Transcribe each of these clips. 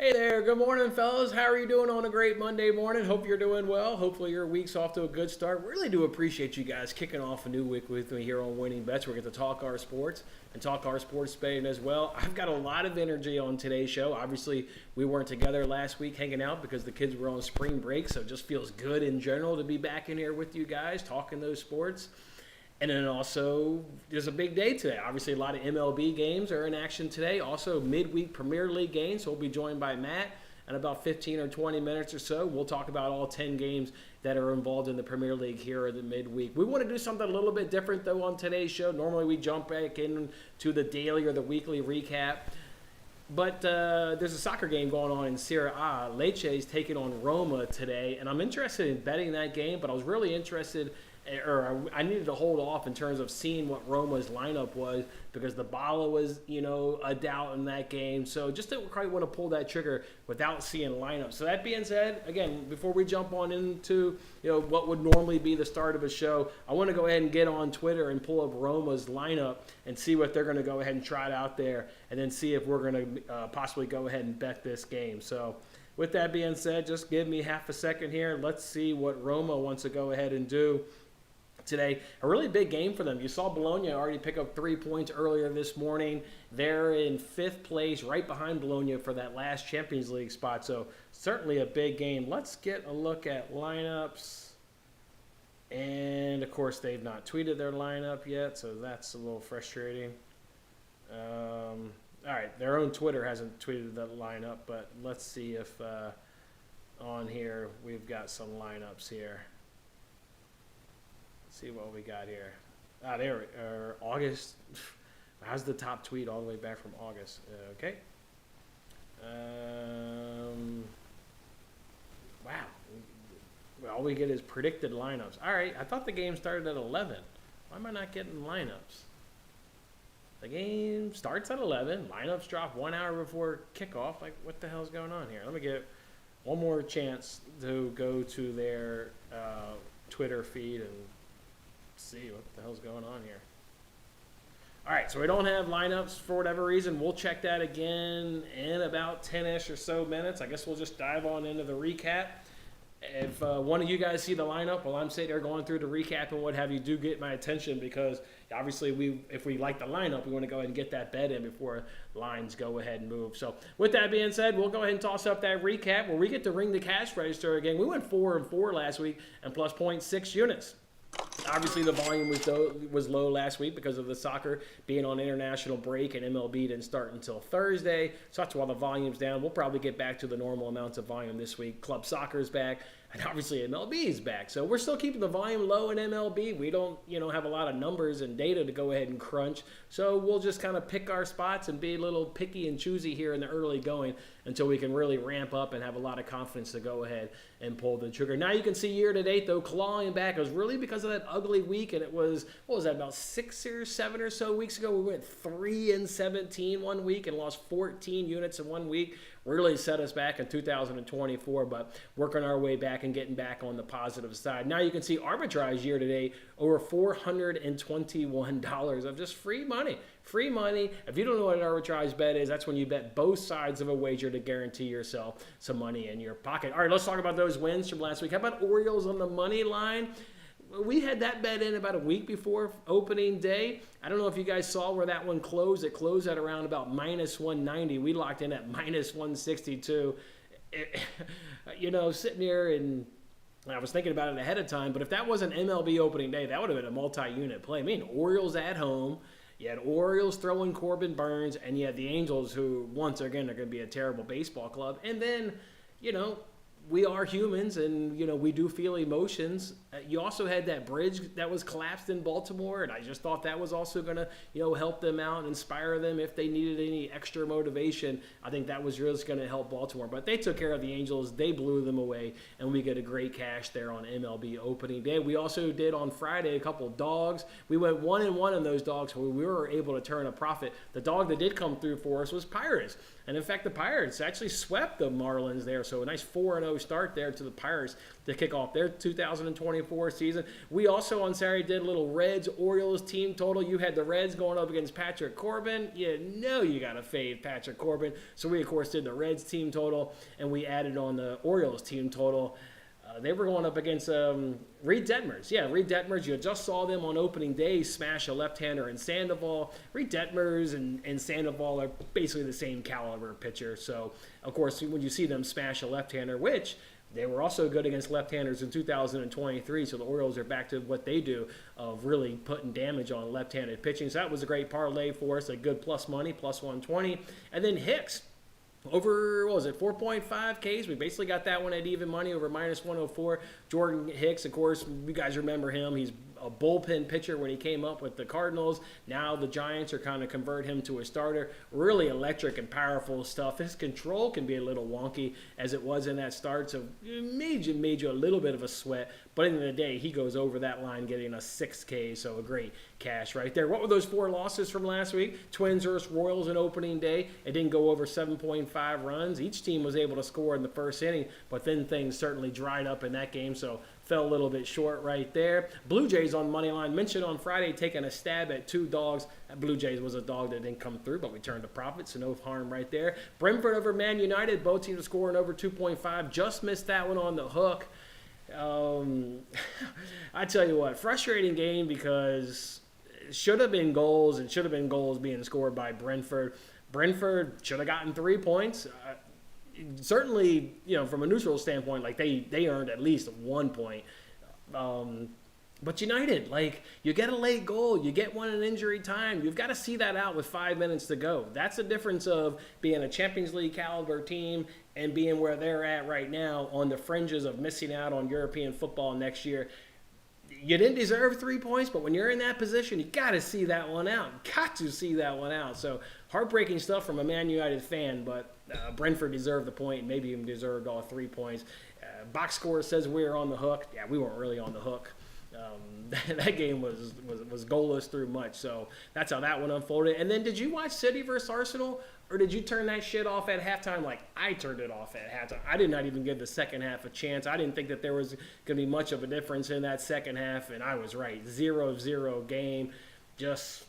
Hey there, good morning, fellas. How are you doing on a great Monday morning? Hope you're doing well. Hopefully, your week's off to a good start. Really do appreciate you guys kicking off a new week with me here on Winning Bets. We're going to talk our sports and talk our sports betting as well. I've got a lot of energy on today's show. Obviously, we weren't together last week hanging out because the kids were on spring break, so it just feels good in general to be back in here with you guys talking those sports. And then also, there's a big day today. Obviously, a lot of MLB games are in action today. Also, midweek Premier League games. So we'll be joined by Matt in about 15 or 20 minutes or so. We'll talk about all 10 games that are involved in the Premier League here in the midweek. We want to do something a little bit different, though, on today's show. Normally, we jump back into the daily or the weekly recap. But there's a soccer game going on in Serie A. Lecce is taking on Roma today. And I'm interested in betting that game, but I was really interested I needed to hold off in terms of seeing what Roma's lineup was because the Bala was, a doubt in that game. So just didn't quite want to pull that trigger without seeing lineup. So that being said, again, before we jump on into, what would normally be the start of a show, I want to go ahead and get on Twitter and pull up Roma's lineup and see what they're going to go ahead and try out there and then see if we're going to possibly go ahead and bet this game. So with that being said, just give me half a second here. Let's see what Roma wants to go ahead and do today. A really big game for them. You saw Bologna already pick up 3 points earlier this morning. They're in 5th place, right behind Bologna for that last Champions League spot. So certainly a big game. Let's get a look at lineups. And of course, they've not tweeted their lineup yet, so that's a little frustrating. All right, their own Twitter hasn't tweeted the lineup, but let's see if on here we've got some lineups here. See what we got here. There we are. August. How's the top tweet all the way back from August? Okay. Wow. All we get is predicted lineups. All right. I thought the game started at 11. Why am I not getting lineups? The game starts at 11. Lineups drop 1 hour before kickoff. Like, what the hell's going on here? Let me get one more chance to go to their Twitter feed and see what the hell's going on here. All right, so we don't have lineups for whatever reason. We'll check that again in about 10-ish or so minutes. I guess we'll just dive on into the recap. If one of you guys see the lineup while I'm sitting there going through the recap and what have you, do get my attention because obviously if we like the lineup, we want to go ahead and get that bet in before lines go ahead and move. So with that being said, we'll go ahead and toss up that recap where we get to ring the cash register again. We went 4-4 last week and plus 0.6 units. Obviously, the volume was low last week because of the soccer being on international break and MLB didn't start until Thursday. So that's why the volume's down. We'll probably get back to the normal amounts of volume this week. Club soccer is back, and obviously MLB is back. So we're still keeping the volume low in MLB. We don't, have a lot of numbers and data to go ahead and crunch. So we'll just kind of pick our spots and be a little picky and choosy here in the early going until we can really ramp up and have a lot of confidence to go ahead and pull the trigger. Now you can see year to date, though, clawing back. It was really because of that ugly week, and it was, what was that, about 6 or 7 or so weeks ago? We went 3-17 one week and lost 14 units in 1 week. Really set us back in 2024, but working our way back and getting back on the positive side. Now you can see arbitrage year to date, over $421 of just free money. Free money. If you don't know what an arbitrage bet is, that's when you bet both sides of a wager to guarantee yourself some money in your pocket. All right, let's talk about those wins from last week. How about Orioles on the money line? We had that bet in about a week before opening day. I don't know if you guys saw where that one closed. It closed at around about minus 190. We locked in at minus 162. Sitting here and I was thinking about it ahead of time, but if that wasn't MLB opening day, that would have been a multi-unit play. I mean, Orioles at home. You had Orioles throwing Corbin Burns, and you had the Angels, who, once again, are going to be a terrible baseball club. And then, we are humans, and, we do feel emotions. You also had that bridge that was collapsed in Baltimore, and I just thought that was also going to, help them out and inspire them if they needed any extra motivation. I think that was really going to help Baltimore. But they took care of the Angels. They blew them away, and we get a great cash there on MLB opening day. We also did on Friday a couple of dogs. We went 1-1 in those dogs, so we were able to turn a profit. The dog that did come through for us was Pirates. And in fact, the Pirates actually swept the Marlins there. So a nice 4-0 6-0 start there to the Pirates to kick off their 2024 season. We also on Saturday did a little Reds-Orioles team total. You had the Reds going up against Patrick Corbin. You know you got to fade Patrick Corbin. So we, of course, did the Reds team total, and we added on the Orioles team total. They were going up against Reed Detmers. Yeah, Reed Detmers, you just saw them on opening day smash a left-hander in Sandoval. Reed Detmers and Sandoval are basically the same caliber pitcher. So, of course, when you see them smash a left-hander, which they were also good against left-handers in 2023, so the Orioles are back to what they do of really putting damage on left-handed pitching. So that was a great parlay for us, a good plus money, plus 120. And then Hicks. Over, what was it, 4.5 Ks? We basically got that one at even money over minus 104. Jordan Hicks, of course, you guys remember him. He's a bullpen pitcher when he came up with the Cardinals. Now the Giants are kind of convert him to a starter. Really electric and powerful stuff. His control can be a little wonky as it was in that start, so it made you a little bit of a sweat. But at the end of the day, he goes over that line getting a 6K, so a great cash right there. What were those 4 losses from last week? Twins versus Royals in opening day. It didn't go over 7.5 runs. Each team was able to score in the first inning, but then things certainly dried up in that game, so fell a little bit short right there. Blue Jays on money line. Mentioned on Friday taking a stab at 2 dogs. Blue Jays was a dog that didn't come through, but we turned a profit, so no harm right there. Brentford over Man United. Both teams scoring over 2.5. Just missed that one on the hook. I tell you what, frustrating game because it should have been goals and should have been goals being scored by Brentford. Brentford should have gotten 3 points. Certainly, from a neutral standpoint, like they earned at least 1 point. But United, you get a late goal, you get one in injury time. You've got to see that out with 5 minutes to go. That's the difference of being a Champions League caliber team and being where they're at right now on the fringes of missing out on European football next year. You didn't deserve 3 points, but when you're in that position, you got to see that one out. Got to see that one out. So heartbreaking stuff from a Man United fan, but Brentford deserved the point, maybe even deserved all 3 points. Box score says we were on the hook. Yeah, we weren't really on the hook. That game was goalless through much, so that's how that one unfolded. And then did you watch City versus Arsenal, or did you turn that shit off at halftime like I turned it off at halftime? I did not even give the second half a chance. I didn't think that there was going to be much of a difference in that second half, and I was right. 0-0 game, just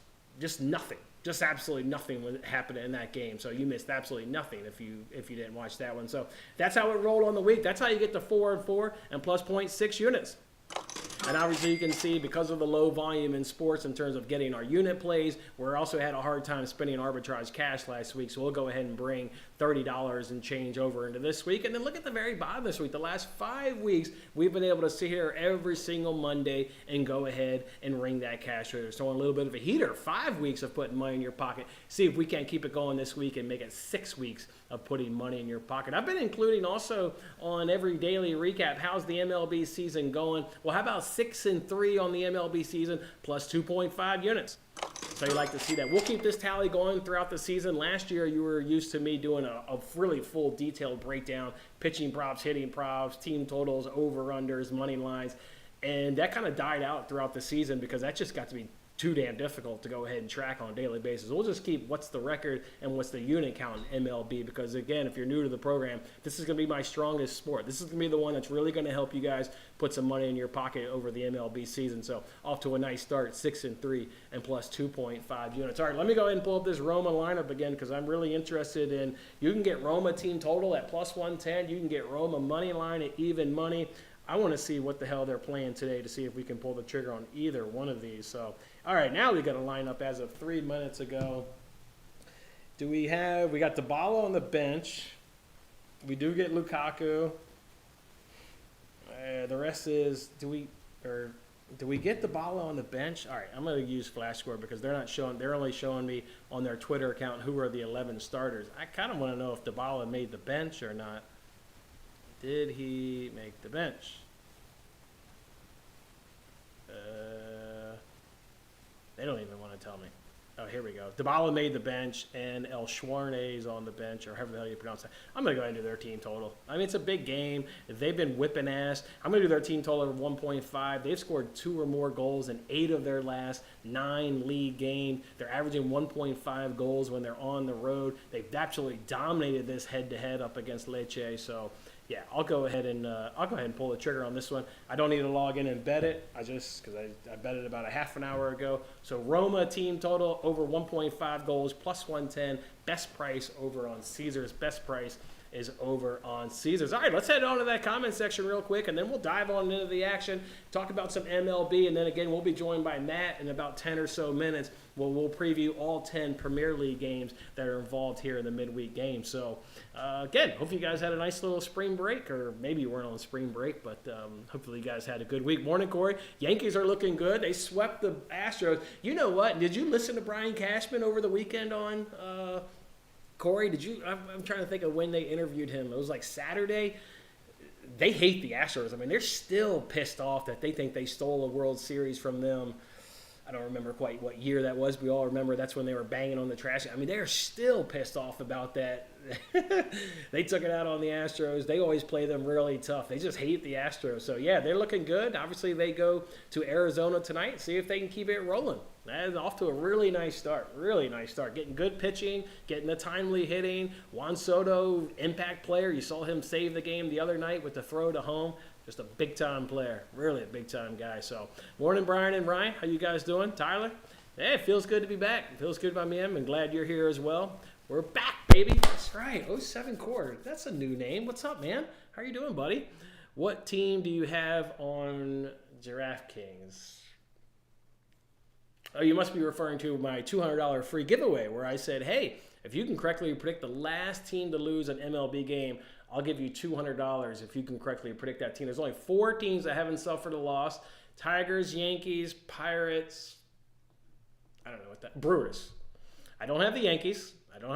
nothing. Just absolutely nothing happened in that game. So you missed absolutely nothing if you didn't watch that one. So that's how it rolled on the week. That's how you get to 4-4 and plus 0.6 units. And obviously you can see because of the low volume in sports in terms of getting our unit plays, we also had a hard time spending arbitrage cash last week. So we'll go ahead and bring $30 and change over into this week. And then look at the very bottom this week. The last 5 weeks, we've been able to sit here every single Monday and go ahead and ring that cash order. So on a little bit of a heater, 5 weeks of putting money in your pocket. See if we can't keep it going this week and make it 6 weeks of putting money in your pocket. I've been including also on every daily recap, how's the MLB season going? Well, how about 6-3 on the MLB season plus 2.5 units? So you like to see that. We'll keep this tally going throughout the season. Last year, you were used to me doing a really full detailed breakdown, pitching props, hitting props, team totals, over-unders, money lines. And that kind of died out throughout the season because that just got to be too damn difficult to go ahead and track on a daily basis. We'll just keep what's the record and what's the unit count in MLB because, again, if you're new to the program, this is going to be my strongest sport. This is going to be the one that's really going to help you guys put some money in your pocket over the MLB season. So off to a nice start, 6-3 and plus 2.5 units. All right, let me go ahead and pull up this Roma lineup again because I'm really interested in, you can get Roma team total at plus 110. You can get Roma money line at even money. I want to see what the hell they're playing today to see if we can pull the trigger on either one of these. So, all right, now we got a lineup as of 3 minutes ago. We got Dybala on the bench. We do get Lukaku. The rest is, do we get Dybala on the bench? All right, I'm going to use Flash Score because they're only showing me on their Twitter account who are the 11 starters. I kind of want to know if Dybala made the bench or not. Did he make the bench? They don't even want to tell me. Oh, here we go. Dybala made the bench, and El Schwarney is on the bench, or however the hell you pronounce that. I'm going to go ahead and do their team total. I mean, it's a big game. They've been whipping ass. I'm going to do their team total of 1.5. They've scored 2 or more goals in 8 of their last 9 league games. They're averaging 1.5 goals when they're on the road. They've absolutely dominated this head-to-head up against Lecce, so Yeah, I'll go ahead and pull the trigger on this one. I don't need to log in and bet it. Because I bet it about a half an hour ago. So Roma team total over 1.5 goals plus 110. Best price over on Caesars. Best price is over on Caesars. All right, let's head on to that comment section real quick, and then we'll dive on into the action, talk about some MLB, and then again, we'll be joined by Matt in about 10 or so minutes. We'll preview all 10 Premier League games that are involved here in the midweek game. So, again, hope you guys had a nice little spring break, or maybe you weren't on spring break, but hopefully you guys had a good week. Morning, Corey. Yankees are looking good. They swept the Astros. You know what? Did you listen to Brian Cashman over the weekend on Corey? I'm trying to think of when they interviewed him. It was like Saturday. They hate the Astros. I mean, they're still pissed off that they think they stole a World Series from them. I don't remember quite what year that was. We all remember that's when they were banging on the trash. I mean, they're still pissed off about that. They took it out on the Astros. They always play them really tough. They just hate the Astros. So, yeah, they're looking good. Obviously, they go to Arizona tonight, see if they can keep it rolling. That is off to a really nice start. Really nice start. Getting good pitching, getting the timely hitting. Juan Soto, impact player. You saw him save the game the other night with the throw to home. Just a big-time player. Really a big-time guy. So, morning, Brian and Ryan. How you guys doing? Tyler? Hey, it feels good to be back. It feels good by me. I'm glad you're here as well. We're back, baby. That's right. 07 Quarter. That's a new name. What's up, man? How are you doing, buddy? What team do you have on DraftKings? Oh, you must be referring to my $200 free giveaway where I said, hey, if you can correctly predict the last team to lose an MLB game, I'll give you $200 if you can correctly predict that team. There's only 4 teams that haven't suffered a loss. Tigers, Yankees, Pirates, I don't know what that, Brewers. I don't have the Yankees. I'm going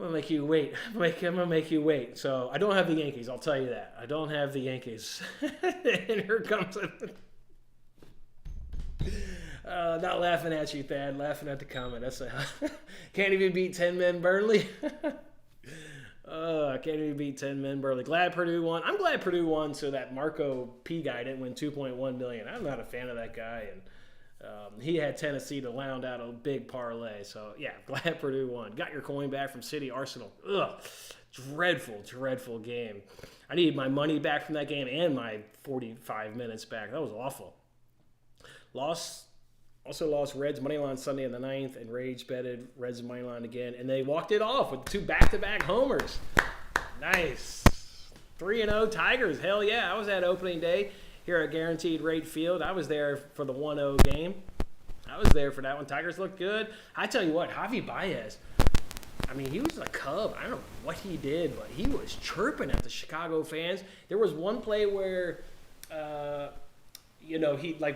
to make you wait. I'm going to make you wait. So I don't have the Yankees. I'll tell you that. I don't have the Yankees. And here comes it. Not laughing at you, Thad. Laughing at the comment. Can't even beat 10 men Burnley. I can't even beat 10 men Burnley. Glad Purdue won. I'm glad Purdue won so that Marco P guy didn't win $2.1 million. I'm not a fan of that guy, and he had Tennessee to round out a big parlay. So, yeah, glad Purdue won. Got your coin back from City Arsenal. Ugh, dreadful game. I need my money back from that game and my 45 minutes back. That was awful. Also lost Reds money line Sunday in the 9th and rage betted Reds money line again. And they walked it off with 2 back-to-back homers. Nice. 3-0 Tigers. Hell yeah. I was at opening day here at Guaranteed Rate Field. I was there for the 1-0 game. I was there for that one. Tigers looked good. I tell you what, Javi Baez, I mean, he was a Cub. I don't know what he did, but he was chirping at the Chicago fans. There was one play where he,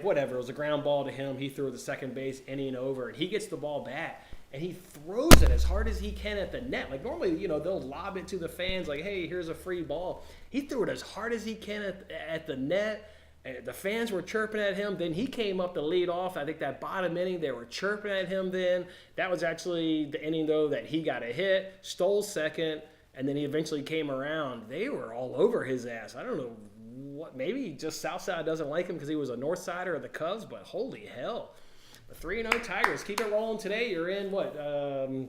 whatever, it was a ground ball to him. He threw it to second base, inning over, and he gets the ball back, and he throws it as hard as he can at the net. Like, normally, they'll lob it to the fans, like, hey, here's a free ball. He threw it as hard as he can at the net. The fans were chirping at him. Then he came up to lead off. I think that bottom inning, they were chirping at him then. That was actually the inning, though, that he got a hit, stole second, and then he eventually came around. They were all over his ass. I don't know what, maybe just Southside doesn't like him because he was a North Sider of the Cubs, but holy hell. The 3-0 Tigers, keep it rolling today. You're in what? Where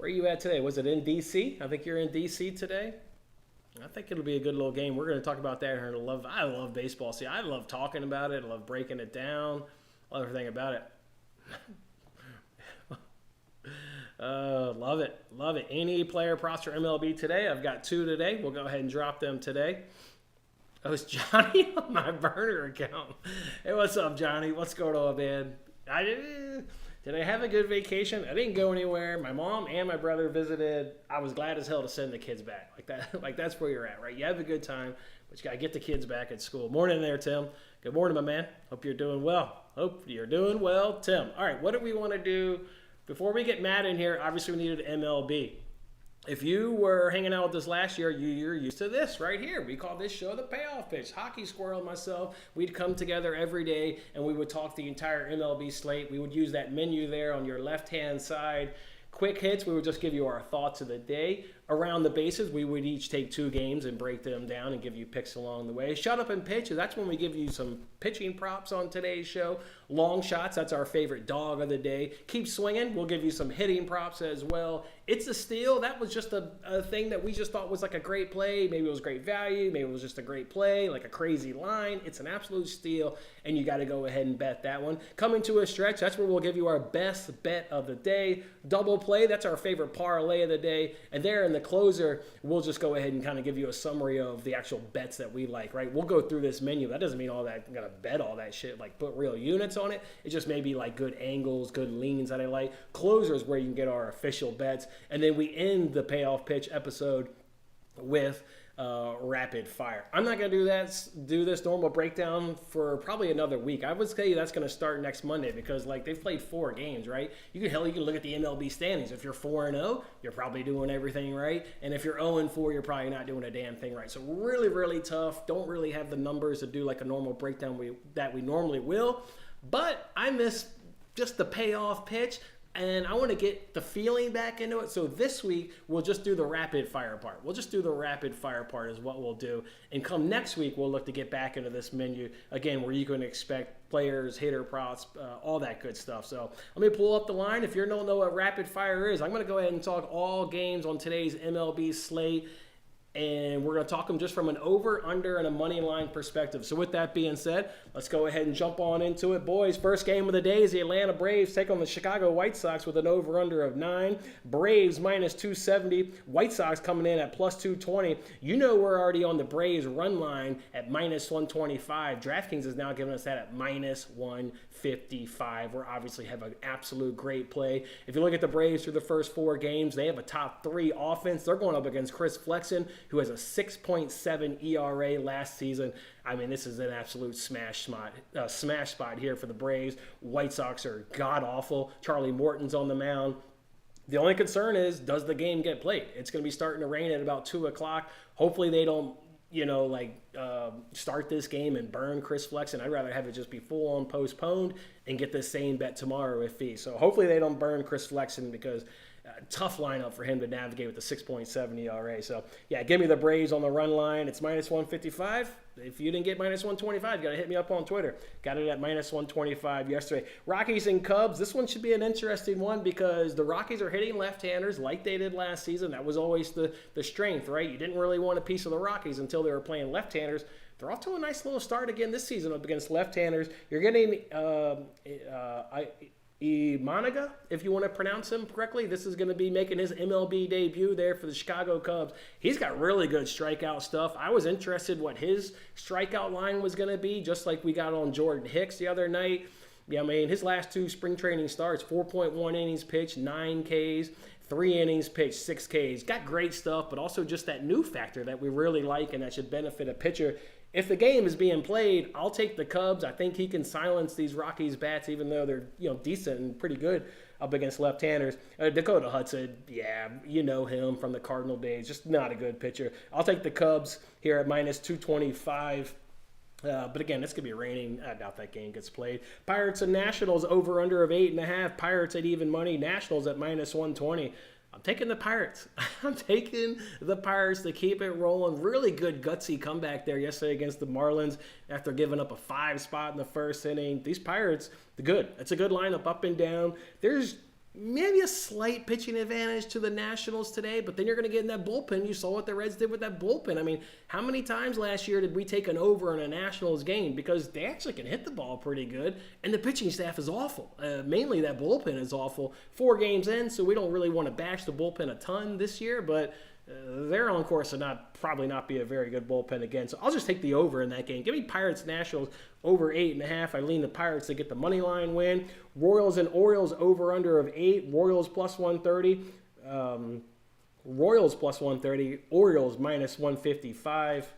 are you at today? Was it in D.C.? I think you're in D.C. today. I think it'll be a good little game. We're going to talk about that here. I love baseball. See, I love talking about it. I love breaking it down. I love everything about it. Love it. Love it. Any player props for MLB today? I've got 2 today. We'll go ahead and drop them today. Oh, it's Johnny on my burner account. Hey, what's up, Johnny? What's going on, man? Did I have a good vacation? I didn't go anywhere. My mom and my brother visited. I was glad as hell to send the kids back. Like that. Like that's where you're at, right? You have a good time, but you got to get the kids back at school. Morning there, Tim. Good morning, my man. Hope you're doing well. Tim. All right, what do we want to do? Before we get Matt in here, obviously we needed MLB. If you were hanging out with us last year, you're used to this right here. We call this show the Payoff Pitch. Hockey Squirrel and myself, we'd come together every day and we would talk the entire MLB slate. We would use that menu there on your left-hand side. Quick hits, we would just give you our thoughts of the day. Around the bases, we would each take 2 games and break them down and give you picks along the way. Shut Up and Pitch, that's when we give you some pitching props on today's show. Long shots, that's our favorite dog of the day. Keep swinging, we'll give you some hitting props as well. It's a steal. That was just a thing that we just thought was like a great play. Maybe it was great value. Maybe it was just a great play, like a crazy line. It's an absolute steal, and you got to go ahead and bet that one. Coming to a stretch, that's where we'll give you our best bet of the day. Double play, that's our favorite parlay of the day. And there in the closer, we'll just go ahead and kind of give you a summary of the actual bets that we like, right? We'll go through this menu. That doesn't mean all that I'm going to bet all that shit, like put real units on it. It just may be like good angles, good leans that I like. Closer is where you can get our official bets. And then we end the payoff pitch episode with rapid fire. I'm not going to do this normal breakdown for probably another week. I would tell you that's going to start next Monday because like they've played 4 games, right? You can look at the MLB standings. If you're 4-0, you're probably doing everything right. And if you're 0-4, you're probably not doing a damn thing right. So really, really tough. Don't really have the numbers to do like a normal breakdown that we normally will. But I miss just the payoff pitch. And I want to get the feeling back into it. So this week, we'll just do the rapid fire part. We'll just do the rapid fire part is what we'll do. And come next week, we'll look to get back into this menu, again, where you can expect players, hitter props, all that good stuff. So let me pull up the line. If you don't know what rapid fire is, I'm going to go ahead and talk all games on today's MLB slate. And we're going to talk them just from an over, under, and a money line perspective. So with that being said, let's go ahead and jump on into it. Boys, first game of the day is the Atlanta Braves take on the Chicago White Sox with an over-under of 9. Braves minus 270. White Sox coming in at plus 220. You know we're already on the Braves run line at minus 125. DraftKings is now giving us that at minus 155. We obviously have an absolute great play. If you look at the Braves through the first 4 games, they have a top 3 offense. They're going up against Chris Flexen, who has a 6.7 ERA last season. I mean, this is an absolute smash spot here for the Braves. White Sox are god-awful. Charlie Morton's on the mound. The only concern is, does the game get played? It's going to be starting to rain at about 2 o'clock. Hopefully they don't, start this game and burn Chris Flexen. I'd rather have it just be full-on postponed and get this same bet tomorrow with fee. So hopefully they don't burn Chris Flexen because tough lineup for him to navigate with the 6.7 ERA. So, yeah, give me the Braves on the run line. It's minus 155. If you didn't get minus 125, you got to hit me up on Twitter. Got it at minus 125 yesterday. Rockies and Cubs. This one should be an interesting one because the Rockies are hitting left-handers like they did last season. That was always the strength, right? You didn't really want a piece of the Rockies until they were playing left-handers. They're off to a nice little start again this season up against left-handers. You're getting Imanaga, if you want to pronounce him correctly. This is going to be making his MLB debut there for the Chicago Cubs. He's got really good strikeout stuff. I was interested what his strikeout line was going to be, just like we got on Jordan Hicks the other night. Yeah, I mean, his last 2 spring training starts, 4.1 innings pitched, 9 Ks, 3 innings pitched, 6 Ks. Got great stuff, but also just that new factor that we really like and that should benefit a pitcher. If the game is being played, I'll take the Cubs. I think he can silence these Rockies bats, even though they're decent and pretty good up against left-handers. Dakota Hudson, yeah, you know him from the Cardinal days. Just not a good pitcher. I'll take the Cubs here at minus 225. But again, this could be raining. I doubt that game gets played. Pirates and Nationals over under of 8.5. Pirates at even money. Nationals at minus 120. I'm taking the Pirates. I'm taking the Pirates to keep it rolling. Really good gutsy comeback there yesterday against the Marlins after giving up a 5 spot in the first inning. These Pirates, they're good. It's a good lineup up and down. There's maybe a slight pitching advantage to the Nationals today, but then you're going to get in that bullpen. You saw what the Reds did with that bullpen. I mean, how many times last year did we take an over in a Nationals game? Because they actually can hit the ball pretty good, and the pitching staff is awful. Mainly that bullpen is awful. 4 games in, so we don't really want to bash the bullpen a ton this year, but they're on course to probably not be a very good bullpen again. So I'll just take the over in that game. Give me Pirates Nationals over 8.5. I lean the Pirates to get the money line win. Royals and Orioles over under of 8. Royals plus 130. Royals plus 130. Orioles minus 155.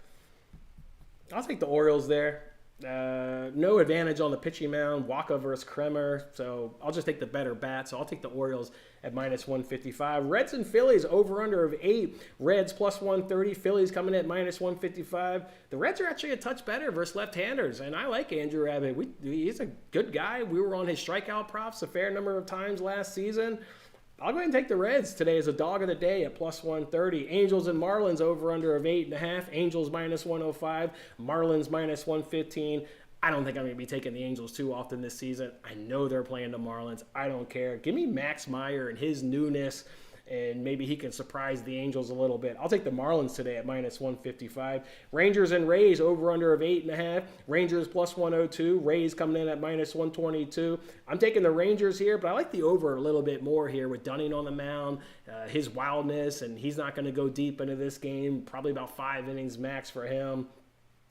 I'll take the Orioles there. No advantage on the pitching mound. Waka versus Kremer. So I'll just take the better bat. So I'll take the Orioles at minus 155. Reds and Phillies over under of 8. Reds plus 130. Phillies coming in at minus 155. The Reds are actually a touch better versus left-handers, and I like Andrew Abbott. He's a good guy. We were on his strikeout props a fair number of times last season. I'll go ahead and take the Reds today as a dog of the day at plus 130. Angels and Marlins over under of 8.5. Angels minus 105. Marlins minus 115. I don't think I'm going to be taking the Angels too often this season. I know they're playing the Marlins. I don't care. Give me Max Meyer and his newness, and maybe he can surprise the Angels a little bit. I'll take the Marlins today at minus 155. Rangers and Rays over under of 8.5. Rangers plus 102. Rays coming in at minus 122. I'm taking the Rangers here, but I like the over a little bit more here with Dunning on the mound, his wildness, and he's not going to go deep into this game. Probably about 5 innings max for him.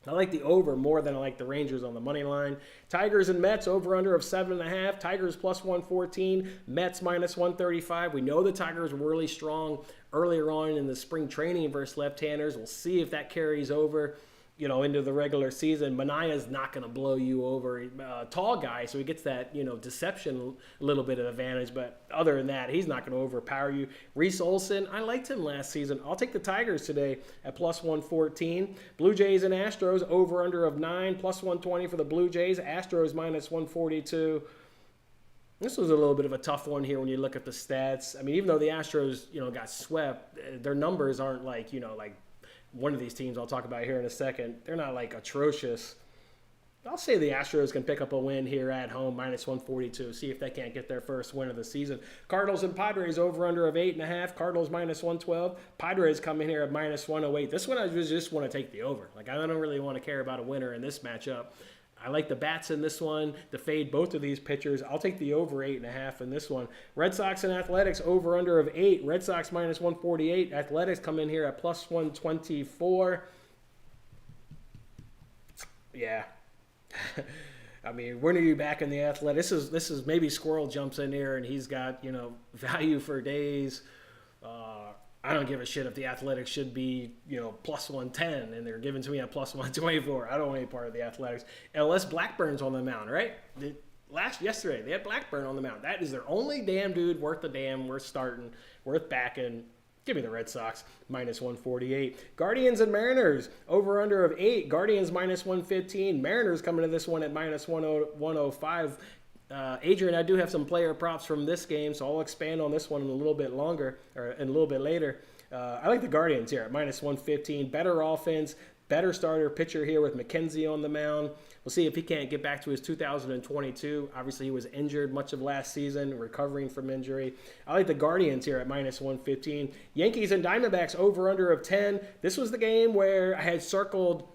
I like the over more than I like the Rangers on the money line. Tigers and Mets over under of 7.5. Tigers plus 114. Mets minus 135. We know the Tigers were really strong earlier on in the spring training versus left-handers. We'll see if that carries over, into the regular season. Manaya's not going to blow you over. Tall guy, so he gets that, deception a little bit of advantage. But other than that, he's not going to overpower you. Reese Olson, I liked him last season. I'll take the Tigers today at plus 114. Blue Jays and Astros over under of 9, plus 120 for the Blue Jays. Astros minus 142. This was a little bit of a tough one here when you look at the stats. I mean, even though the Astros, got swept, their numbers aren't like one of these teams I'll talk about here in a second. They're not like atrocious. I'll say the Astros can pick up a win here at home, minus 142. See if they can't get their first win of the season. Cardinals and Padres over under of 8.5. Cardinals minus 112. Padres coming here at minus 108. This one I just want to take the over. I don't really want to care about a winner in this matchup. I like the bats in this one to fade both of these pitchers. I'll take the over 8.5 in this one. Red Sox and Athletics over under of 8. Red Sox minus 148. Athletics come in here at plus 124. Yeah. I mean, when are you back in the Athletics? This is maybe Squirrel jumps in here and he's got, value for days. I don't give a shit if the Athletics should be, plus 110 and they're giving to me at plus 124. I don't want any part of the Athletics. Unless Blackburn's on the mound, right? Yesterday, they had Blackburn on the mound. That is their only damn dude worth the damn, worth starting, worth backing. Give me the Red Sox, minus 148. Guardians and Mariners, over under of 8. Guardians minus 115. Mariners coming to this one at minus 105. Adrian, I do have some player props from this game, so I'll expand on this one in a little bit longer, or in a little bit later. I like the Guardians here at minus 115. Better offense, better starter pitcher here with McKenzie on the mound. We'll see if he can't get back to his 2022. Obviously, he was injured much of last season, recovering from injury. I like the Guardians here at minus 115. Yankees and Diamondbacks over under of 10. This was the game where I had circled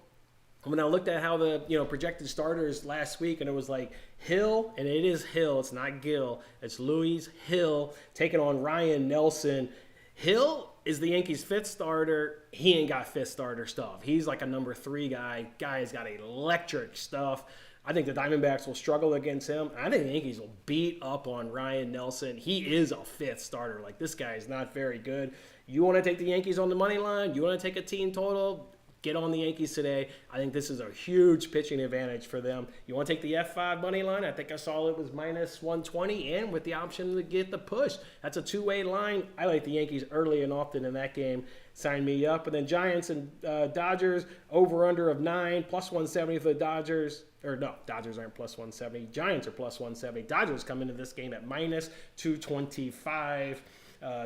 when I looked at how the projected starters last week, and it was like Hill, and it is Hill. It's not Gill. It's Luis Hill taking on Ryan Nelson. Hill is the Yankees' 5th starter. He ain't got 5th starter stuff. He's like a number 3 guy. Guy's got electric stuff. I think the Diamondbacks will struggle against him. I think the Yankees will beat up on Ryan Nelson. He is a 5th starter. This guy is not very good. You want to take the Yankees on the money line? You want to take a team total? Get on the Yankees today. I think this is a huge pitching advantage for them. You want to take the F5 money line? I think I saw it was minus 120 and with the option to get the push. That's a two-way line. I like the Yankees early and often in that game. Sign me up. And then Giants and Dodgers over under of 9, plus 170 for the Dodgers. Or no, Dodgers aren't plus 170. Giants are plus 170. Dodgers come into this game at minus 225.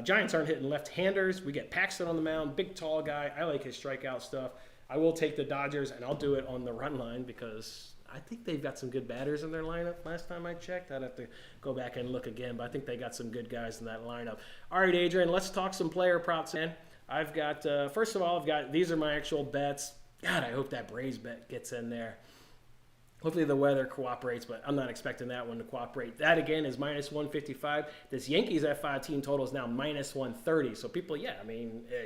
Giants aren't hitting left-handers. We get Paxton on the mound, big, tall guy. I like his strikeout stuff. I will take the Dodgers, and I'll do it on the run line because I think they've got some good batters in their lineup. Last time I checked, I'd have to go back and look again, but I think they got some good guys in that lineup. All right, Adrian, let's talk some player props, man. I've got, first of all, these are my actual bets. God, I hope that Braves bet gets in there. Hopefully the weather cooperates, but I'm not expecting that one to cooperate. That, again, is minus 155. This Yankees F5 team total is now minus 130. So people, you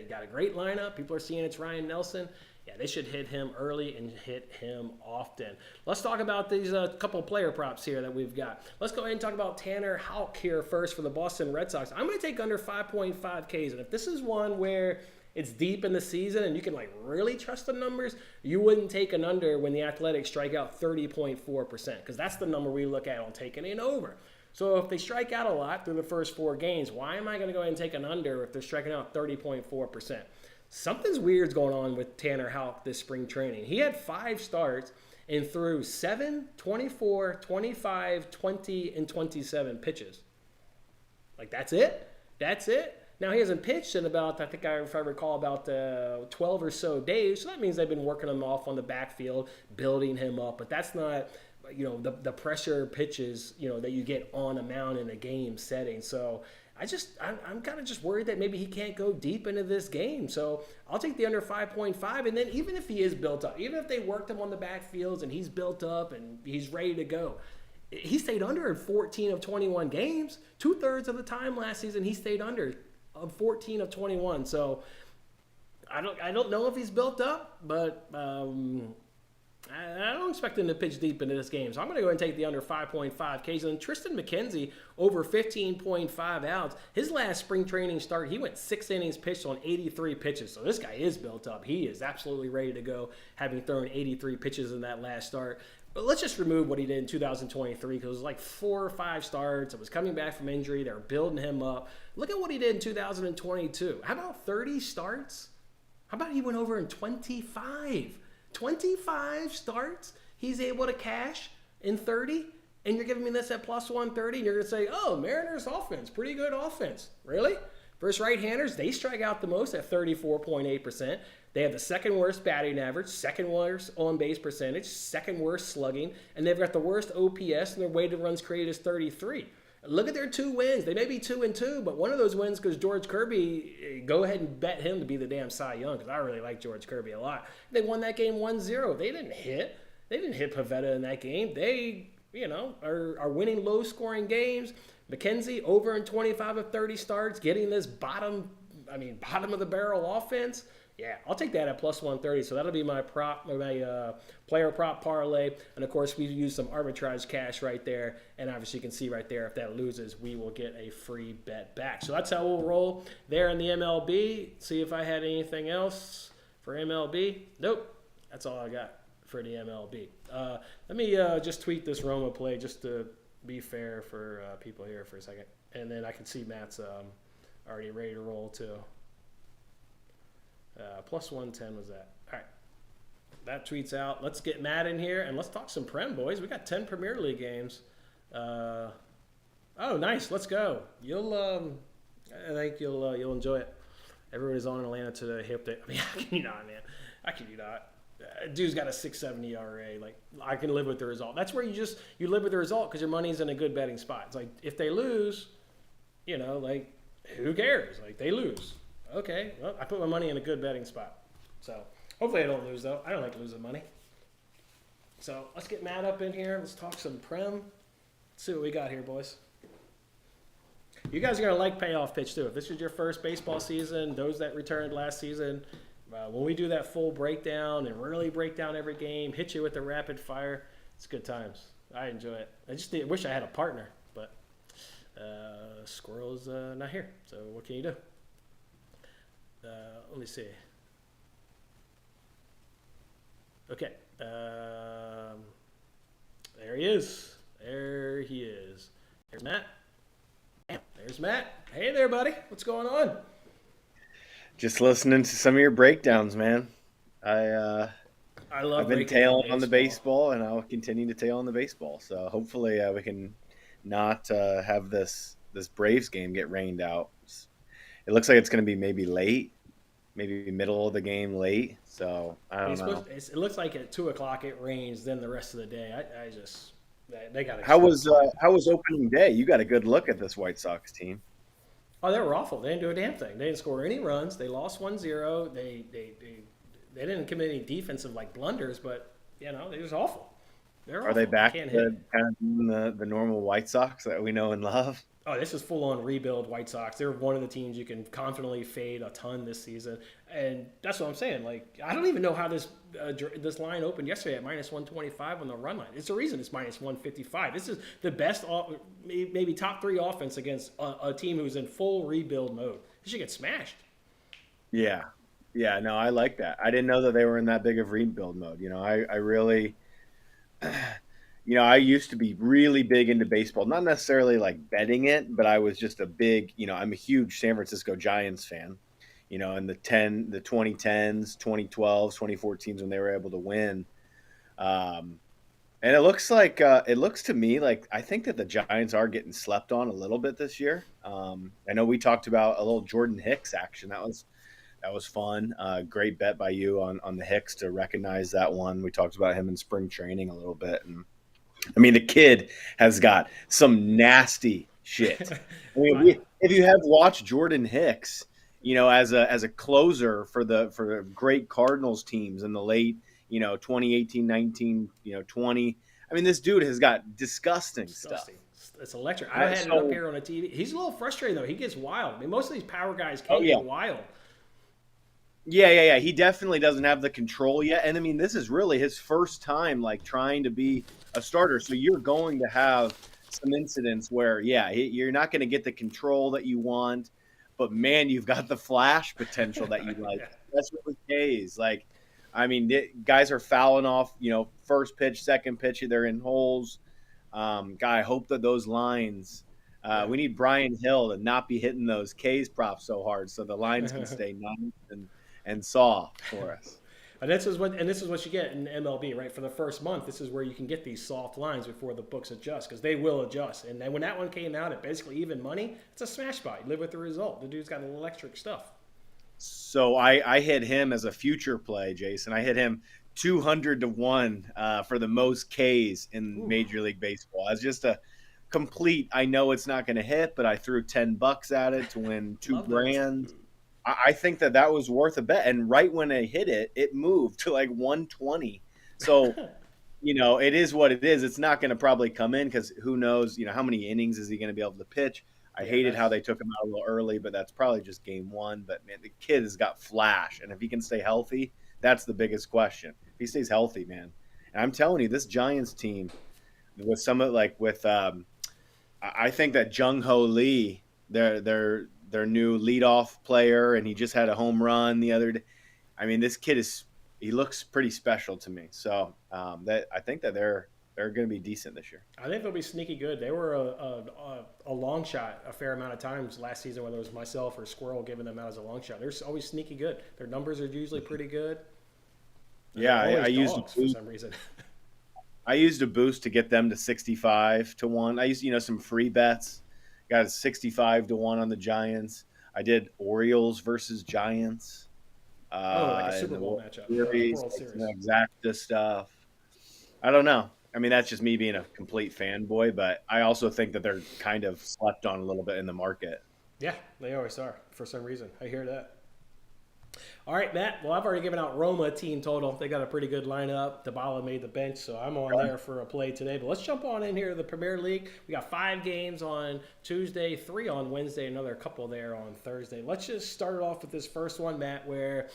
got a great lineup. People are seeing it's Ryan Nelson. Yeah, they should hit him early and hit him often. Let's talk about these couple player props here that we've got. Let's go ahead and talk about Tanner Houck here first for the Boston Red Sox. I'm going to take under 5.5 Ks. And if this is one where it's deep in the season and you can really trust the numbers, you wouldn't take an under when the Athletics strike out 30.4%, because that's the number we look at on taking an over. So if they strike out a lot through the first 4 games, why am I going to go ahead and take an under if they're striking out 30.4%? Something's weird's going on with Tanner Houck this spring training. He had 5 starts and threw 7, 24, 25, 20, and 27 pitches. That's it? That's it? Now he hasn't pitched in about, I think if I recall, about 12 or so days. So that means they've been working him off on the backfield, building him up. But that's not, the pressure pitches, that you get on a mound in a game setting. So I'm kind of just worried that maybe he can't go deep into this game. So I'll take the under 5.5. And then even if he is built up, even if they worked him on the backfields and he's built up and he's ready to go, he stayed under in 14 of 21 games. 2/3 of the time last season, he stayed under of 14 of 21. So I don't know if he's built up, but I don't expect him to pitch deep into this game. So I'm going to go ahead and take the under 5.5 Ks. And Tristan McKenzie over 15.5 outs. His last spring training start, he went 6 innings pitched on 83 pitches. So this guy is built up. He is absolutely ready to go, having thrown 83 pitches in that last start. But let's just remove what he did in 2023 because it was like 4 or 5 starts. It was coming back from injury. They were building him up. Look at what he did in 2022. How about 30 starts? How about he went over in 25? 25 starts he's able to cash in 30? And you're giving me this at plus 130? And you're going to say, oh, Mariners offense, pretty good offense. Really? Versus right-handers, they strike out the most at 34.8%. They have the second worst batting average, second worst on-base percentage, second worst slugging, and they've got the worst OPS, and their weighted runs created is 33. Look at their 2 wins. They may be 2-2, but one of those wins because George Kirby, go ahead and bet him to be the damn Cy Young because I really like George Kirby a lot. They won that game 1-0. They didn't hit Pavetta in that game. They, are winning low-scoring games. McKenzie over in 25 of 30 starts, getting this bottom of the barrel offense. Yeah, I'll take that at plus 130. So that'll be my player prop parlay. And of course, we use some arbitrage cash right there. And obviously, you can see right there, if that loses, we will get a free bet back. So that's how we'll roll there in the MLB. See if I had anything else for MLB. Nope, that's all I got for the MLB. Let me just tweet this Roma play just to be fair for people here for a second. And then I can see Matt's already ready to roll too. Plus 110 was that. All right. That tweet's out. Let's get Matt in here and let's talk some Prem, boys. We got 10 Premier League games. Oh, nice. Let's go. I think you'll enjoy it. Everybody's on in Atlanta today. How can you not, man? How can you not? Dude's got a 6.70 ERA. Like, I can live with the result. That's where you live with the result because your money's in a good betting spot. It's like, if they lose, who cares? Like, they lose. Okay, well, I put my money in a good betting spot. So hopefully I don't lose, though. I don't like losing money. So let's get Matt up in here. Let's talk some Prem. Let's see what we got here, boys. You guys are going to like payoff pitch, too. If this is your first baseball season, those that returned last season, when we do that full breakdown and really break down every game, hit you with the rapid fire, it's good times. I enjoy it. I just wish I had a partner, but Squirrel's not here. So what can you do? Let me see. Okay. There he is. There's Matt. There's Matt. Hey there, buddy. What's going on? Just listening to some of your breakdowns, man. I've been tailing on the baseball, and I'll continue to tail on the baseball. So hopefully we can not have this Braves game get rained out. It looks like it's going to be maybe late, maybe middle of the game late. So I don't know. It looks like at 2:00 it rains. Then the rest of the day, they got. How was opening day? You got a good look at this White Sox team. Oh, they were awful. They didn't do a damn thing. They didn't score any runs. They lost 1-0. They didn't commit any defensive blunders, but they were just awful. Are they back to kind of the normal White Sox that we know and love? Oh, this is full-on rebuild White Sox. They're one of the teams you can confidently fade a ton this season. And that's what I'm saying. I don't even know how this line opened yesterday at minus 125 on the run line. It's the reason it's minus 155. This is the best, maybe top 3 offense against a team who's in full rebuild mode. They should get smashed. Yeah. Yeah, no, I like that. I didn't know that they were in that big of rebuild mode. I really... I used to be really big into baseball, not necessarily betting it, but I was just a big, I'm a huge San Francisco Giants fan, in the 2010s, 2012s, 2014s when they were able to win. And it looks to me like I think that the Giants are getting slept on a little bit this year. I know we talked about a little Jordan Hicks action. That was fun. Great bet by you on the Hicks to recognize that one. We talked about him in spring training a little bit, and I mean the kid has got some nasty shit. I mean, if you have watched Jordan Hicks, as a closer for the great Cardinals teams in the late 2018, 19, 20. I mean, this dude has got disgusting stuff. Disgusting. It's electric. I had it up here on the TV. He's a little frustrating though. He gets wild. I mean, most of these power guys Oh can yeah, get wild. yeah. He definitely doesn't have the control yet. And I mean, this is really his first time like trying to be a starter. So you're going to have some incidents where, yeah, you're not going to get the control that you want, but man, you've got the flash potential that you like. Yeah. That's what with K's. Like, I mean, guys are fouling off, first pitch, second pitch, they're in holes. Guy, I hope that those lines. We need Brian Hill to not be hitting those K's props so hard, so the lines can stay nice and soft for us. And this is what you get in MLB, right? For the first month, this is where you can get these soft lines before the books adjust, because they will adjust. And then when that one came out at basically even money, it's a smash spot. You live with the result. The dude's got electric stuff. So I hit him as a future play, Jason. I hit him 200 to 1 for the most Ks in Ooh, Major League Baseball. As just a complete, I know it's not going to hit, but I threw $10 at it to win two love that. grand. I think that was worth a bet. And right when I hit it, it moved to like 120. So, it is what it is. It's not going to probably come in because who knows, how many innings is he going to be able to pitch? I Yeah, hated how that's they took him out a little early, but that's probably just game one. But man, the kid has got flash. And if he can stay healthy, that's the biggest question. If he stays healthy, man. And I'm telling you, this Giants team with some of like with I think that Jung Ho Lee, their new leadoff player, and he just had a home run the other day. I mean, this kid he looks pretty special to me. So that I think that they're going to be decent this year. I think they'll be sneaky good. They were a long shot a fair amount of times last season, whether it was myself or Squirrel giving them out as a long shot. They're always sneaky good. Their numbers are usually pretty good. And Yeah, they're I always used dogs for some reason. I used a boost to get them to 65 to 1. I used, some free bets. Got a 65 to 1 on the Giants. I did Orioles versus Giants Oh, like a in Super the Bowl World matchup, Series, World like some Series. exacta stuff. I don't know. I mean, that's just me being a complete fanboy, but I also think that they're kind of slept on a little bit in the market. Yeah, they always are for some reason. I hear that. All right, Matt. Well, I've already given out Roma team total. They got a pretty good lineup. Dybala made the bench, so I'm on there for a play today. But let's jump on in here to the Premier League. We got 5 games on Tuesday, 3 on Wednesday, another couple there on Thursday. Let's just start it off with this first one, Matt, where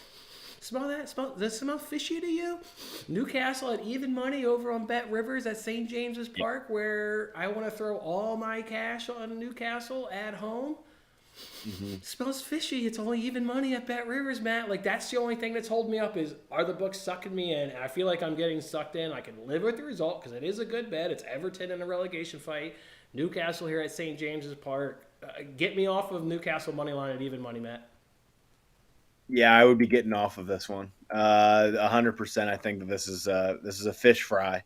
smell that? Does it smell fishy to you? Newcastle at even money over on Bet Rivers at St. James's Park, where I want to throw all my cash on Newcastle at home. Mm-hmm. Smells fishy. It's only even money at Bet Rivers, Matt. Like, that's the only thing that's holding me up is, are the books sucking me in? I feel like I'm getting sucked in. I can live with the result because it is a good bet. It's Everton in a relegation fight. Newcastle here at St. James's Park. Get me off of Newcastle money line at even money, Matt. Yeah, I would be getting off of this one. 100%. I think that this is a fish fry,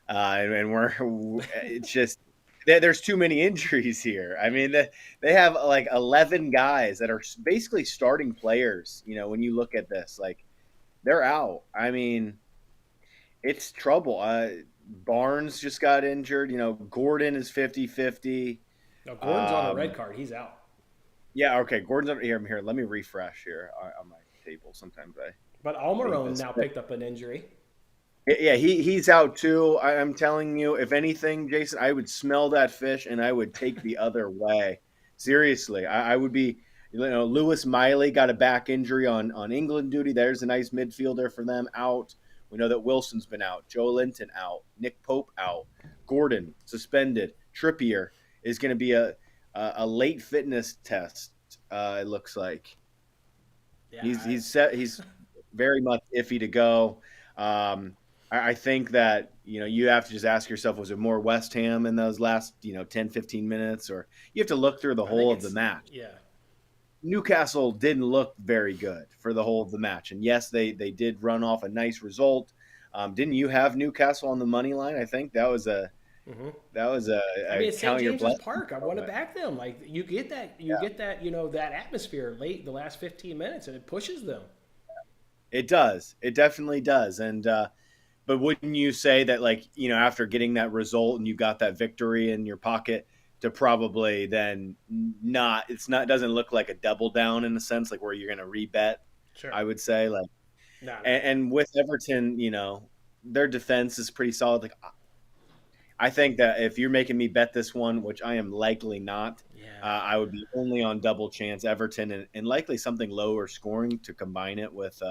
and we're it's just there's too many injuries here. I mean, they have like 11 guys that are basically starting players. When you look at this, like they're out. I mean, it's trouble. Barnes just got injured. Gordon is 50-50. Now, Gordon's on a red Um, card. He's out. yeah, okay. Gordon's over here. I'm here. Let me refresh here on my table. Sometimes I But leave Almiron this. now picked up an injury. Yeah, he's out too. I'm telling you, if anything, Jason, I would smell that fish and I would take the other way. Seriously, I would be. Lewis Miley got a back injury on England duty. There's a nice midfielder for them out. We know that Wilson's been out. Joe Linton out. Nick Pope out. Gordon suspended. Trippier is going to be a late fitness test. It looks like Yeah, he's set. He's very much iffy to go. I think that, you have to just ask yourself, was it more West Ham in those last, 10, 15 minutes? Or you have to look through the I think whole of the it's match. yeah. Newcastle didn't look very good for the whole of the match. And yes, they did run off a nice result, Didn't you have Newcastle on the money line? I think that was a Hmm. that was a, I mean, a it's St. count your James's blessings Park. I want to moment. back them. Like that atmosphere late the last 15 minutes, and it pushes them. It does. It definitely does. And but wouldn't you say that, like, after getting that result and you got that victory in your pocket, to probably then not it's not doesn't look like a double down in a sense, like where you're going to rebet. Sure. I would say, like, No, no. and with Everton, their defense is pretty solid. Like, I think that if you're making me bet this one, which I am likely not, Yeah. I would be only on double chance Everton, and likely something lower scoring to combine it with,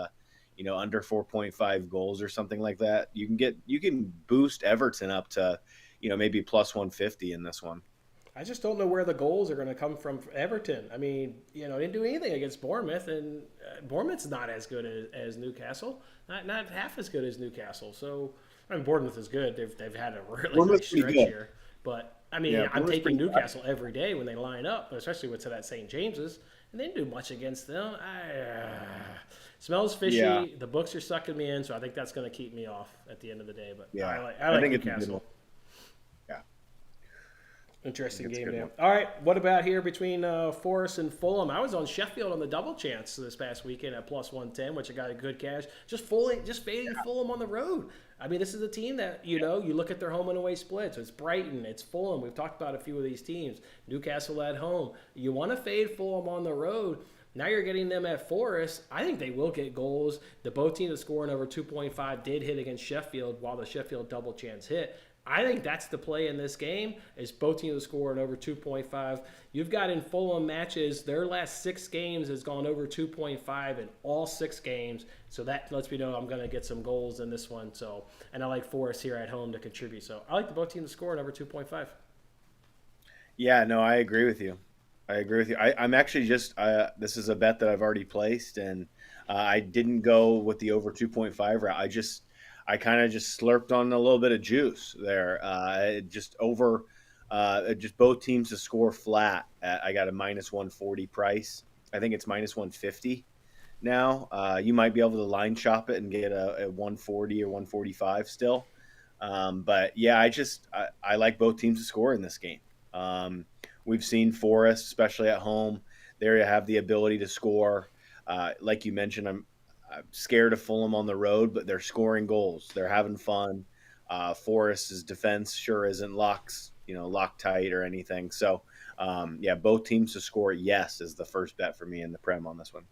under 4.5 goals or something like that. You can boost Everton up to, maybe plus 150 in this one. I just don't know where the goals are going to come from for Everton. I mean, they didn't do anything against Bournemouth, and Bournemouth's not as good as Newcastle. Not half as good as Newcastle. So, I mean, Bournemouth is good. They've had a really Bournemouth's nice pretty stretch good. here. But I mean, Yeah, I'm Bournemouth's taking pretty good. Newcastle every day when they line up, especially with to that St. James's, and they didn't do much against them. Smells Yeah, fishy. The books are sucking me in, so I think that's going to keep me off at the end of the day. But I yeah. like I I like think it's a good one. Newcastle. Yeah, I think Interesting it's a game good there. one. All right, what about here between Forest and Fulham? I was on Sheffield on the double chance this past weekend at plus 110, which I got a good cash. Just fading Fulham on the road. I mean, this is a team that you look at their home and away splits. It's Brighton, it's Fulham. We've talked about a few of these teams. Newcastle at home. You want to fade Fulham on the road. Now you're getting them at Forest. I think they will get goals. The both teams are scoring over 2.5 did hit against Sheffield, while the Sheffield double chance hit. I think that's the play in this game is both teams are scoring over 2.5. You've got in Fulham matches, their last 6 games has gone over 2.5 in all 6 games. So that lets me know I'm going to get some goals in this one. So, and I like Forest here at home to contribute. So I like the both teams to score over 2.5. Yeah, no, I agree with you. I agree with you. I'm actually just this is a bet that I've already placed, and I didn't go with the over 2.5 route. I kind of just slurped on a little bit of juice there. Just over, just both teams to score flat. I got a minus 140 price. I think it's minus 150 now. You might be able to line shop it and get a 140 or 145 still. But yeah, I like both teams to score in this game. We've seen Forest, especially at home, they have the ability to score. Like you mentioned, I'm scared of Fulham on the road, but they're scoring goals. They're having fun. Forest's defense sure isn't locked tight or anything. So, yeah, both teams to score. Yes, is the first bet for me in the Prem on this one.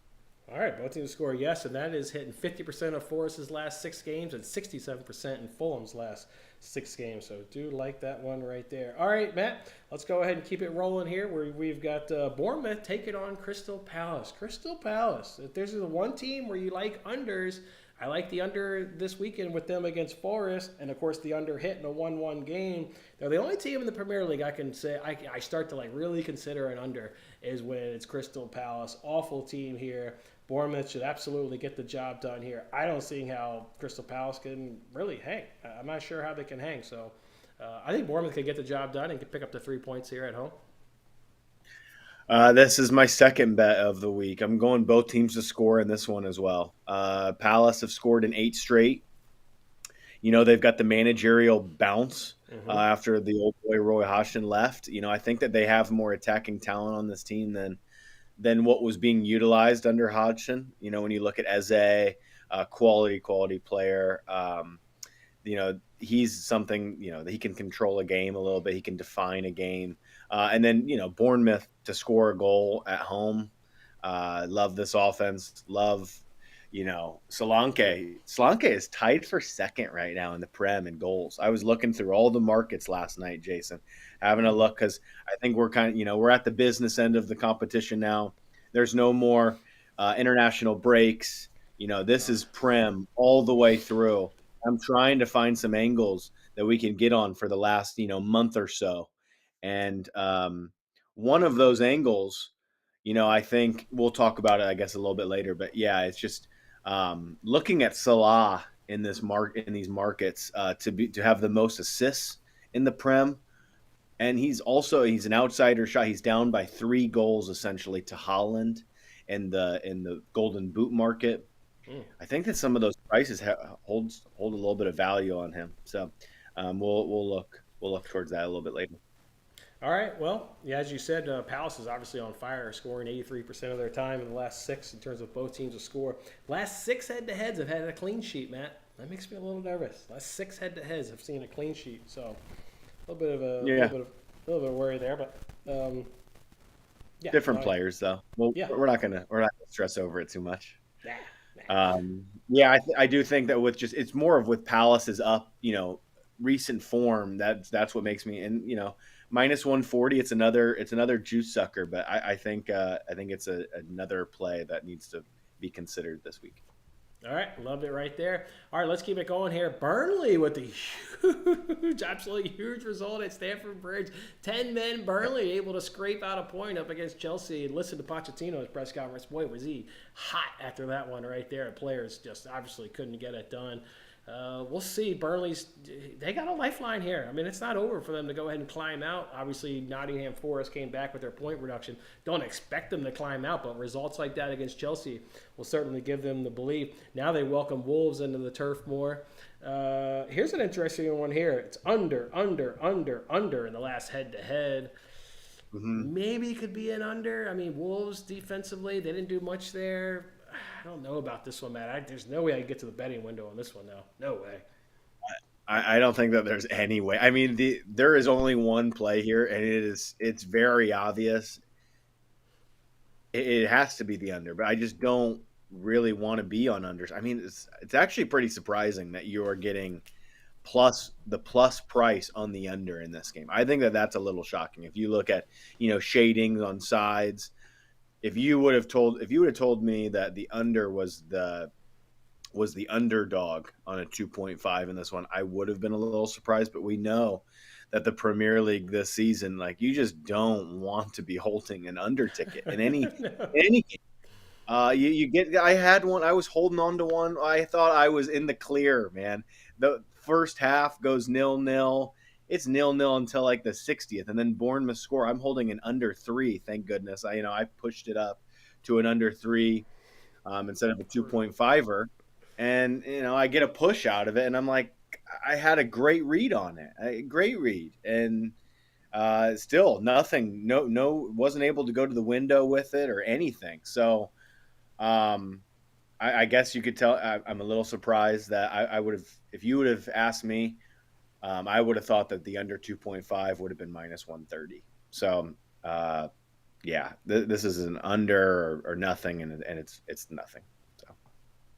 All right, both teams score yes, and that is hitting 50% of Forest's last 6 games and 67% in Fulham's last 6 games. So do like that one right there. All right, Matt, let's go ahead and keep it rolling here. We've got Bournemouth taking on Crystal Palace. Crystal Palace. If there's the one team where you like unders, I like the under this weekend with them against Forest, and of course the under hit in a 1-1 game. They're the only team in the Premier League I can say I start to like really consider an under is when it's Crystal Palace. Awful team here. Bournemouth should absolutely get the job done here. I don't see how Crystal Palace can really hang. I'm not sure how they can hang. So I think Bournemouth can get the job done and can pick up the 3 points here at home. This is my second bet of the week. I'm going both teams to score in this one as well. Palace have scored in 8 straight. They've got the managerial bounce Mm-hmm. after the old boy Roy Hodgson left. I think that they have more attacking talent on this team than what was being utilized under Hodgson. When you look at Eze, quality player. He's something, that he can control a game a little bit. He can define a game. And then, Bournemouth to score a goal at home. Love this offense. Love, Solanke. Solanke is tied for second right now in the Prem in goals. I was looking through all the markets last night, Jason, having a Mm-hmm. look because I think we're we're at the business end of the competition now. There's no more international breaks. This No. is Prem all the way through. I'm trying to find some angles that we can get on for the last, month or so. And one of those angles, I think we'll talk about it, I guess, a little bit later. But yeah, it's just looking at Salah in these markets to have the most assists in the Prem, and he's an outsider shot. He's down by 3 goals essentially to Holland in the Golden Boot market. I think that some of those prices hold a little bit of value on him. So we'll look towards that a little bit later. All right. Well, yeah, as you said, Palace is obviously on fire, scoring 83% of their time in the last 6 in terms of both teams to score. Last 6 head-to-heads have had a clean sheet, Matt. That makes me a little nervous. Last 6 head-to-heads have seen a clean sheet, so a little bit of a little bit of worry there, but yeah, different players though. Well, yeah, we're not gonna stress over it too much. nah, nah. Yeah, I do think that with it's more of with Palace's up, recent form. That's what makes me, and minus 140. It's another juice sucker, but I think it's another play that needs to be considered this week. All right, loved it right there. All right, let's keep it going here. Burnley with the huge, absolutely huge result at Stamford Bridge. 10 men, Burnley able to scrape out a point up against Chelsea. Listen to Pochettino's press conference. Boy, was he hot after that one right there. Players just obviously couldn't get it done. We'll see. They got a lifeline here. I mean, it's not over for them to go ahead and climb out. Obviously, Nottingham Forest came back with their point reduction. Don't expect them to climb out, but results like that against Chelsea will certainly give them the belief. Now they welcome Wolves into the turf more. Here's an interesting one here. It's under in the last head-to-head. Mm-hmm. Maybe it could be an under. I mean, Wolves defensively, they didn't do much there. I don't know about this one, Matt. There's no way I can get to the betting window on this one now. No way. I don't think that there's any way. I mean, there is only one play here, and it's very obvious. It has to be the under, but I just don't really want to be on unders. I mean, it's actually pretty surprising that you are getting the plus price on the under in this game. I think that's a little shocking. If you look at shadings on sides. If you would have told me that the under was the underdog on a 2.5 in this one, I would have been a little surprised. But we know that the Premier League this season, like, you just don't want to be holding an under ticket in any No. any game. You get. I had one. I was holding on to one. I thought I was in the clear, man. The first half goes 0-0. It's 0-0 until like the 60th, and then Bournemouth score. I'm holding an under 3. Thank goodness. I pushed it up to an under 3 instead of a 2.5er, and I get a push out of it, and I'm like, I had a great read on it, a great read, and still nothing. No, wasn't able to go to the window with it or anything. So, I guess you could tell I'm a little surprised that I would have, if you would have asked me. I would have thought that the under 2.5 would have been minus 130. So, yeah, this is an under or nothing, and it's nothing. So,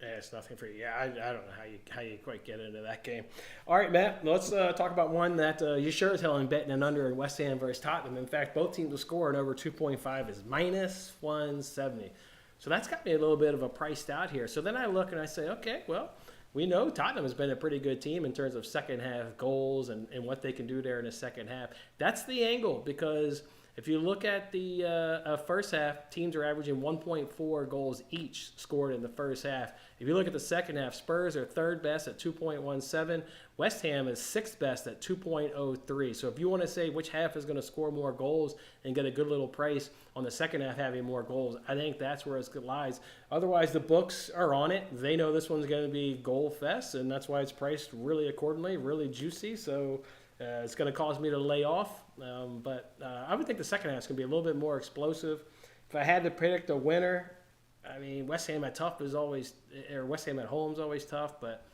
yeah, it's nothing for you. Yeah, I don't know how you quite get into that game. All right, Matt, let's talk about one that you sure as hell ain't betting an under in West Ham versus Tottenham. In fact, both teams to score and over 2.5 is minus 170. So that's got me a little bit of a priced out here. So then I look and I say, okay, well, we know Tottenham has been a pretty good team in terms of second half goals and what they can do there in the second half. That's the angle, because if you look at the first half, teams are averaging 1.4 goals each scored in the first half. If you look at the second half, Spurs are third best at 2.17. West Ham is sixth best at 2.03. So if you want to say which half is going to score more goals and get a good little price on the second half having more goals, I think that's where it lies. Otherwise, the books are on it. They know this one's going to be goal fest, and that's why it's priced really accordingly, really juicy. So it's going to cause me to lay off. But I would think the second half is going to be a little bit more explosive. If I had to predict a winner, I mean, West Ham at home is always tough. But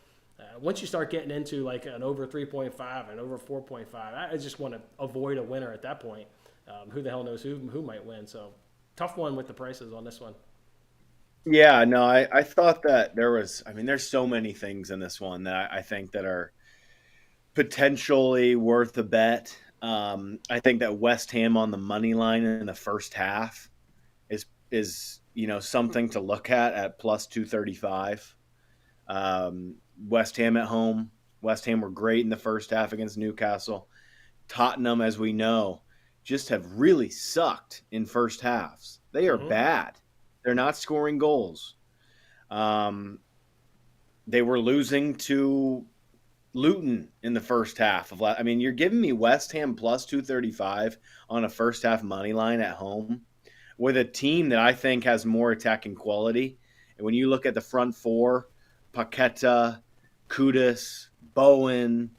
once you start getting into like an over 3.5 and over 4.5, I just want to avoid a winner at that point. Who the hell knows who might win? So tough one with the prices on this one. Yeah, no, I thought that there's so many things in this one that I think that are potentially worth a bet. I think that West Ham on the money line in the first half is something to look at plus 235. West Ham at home. West Ham were great in the first half against Newcastle. Tottenham, as we know, just have really sucked in first halves. They are bad. They're not scoring goals. They were losing to Luton in the first half of last. I mean, you're giving me West Ham plus 235 on a first half money line at home with a team that I think has more attacking quality And when you look at the front four, Paqueta, Kudus, Bowen,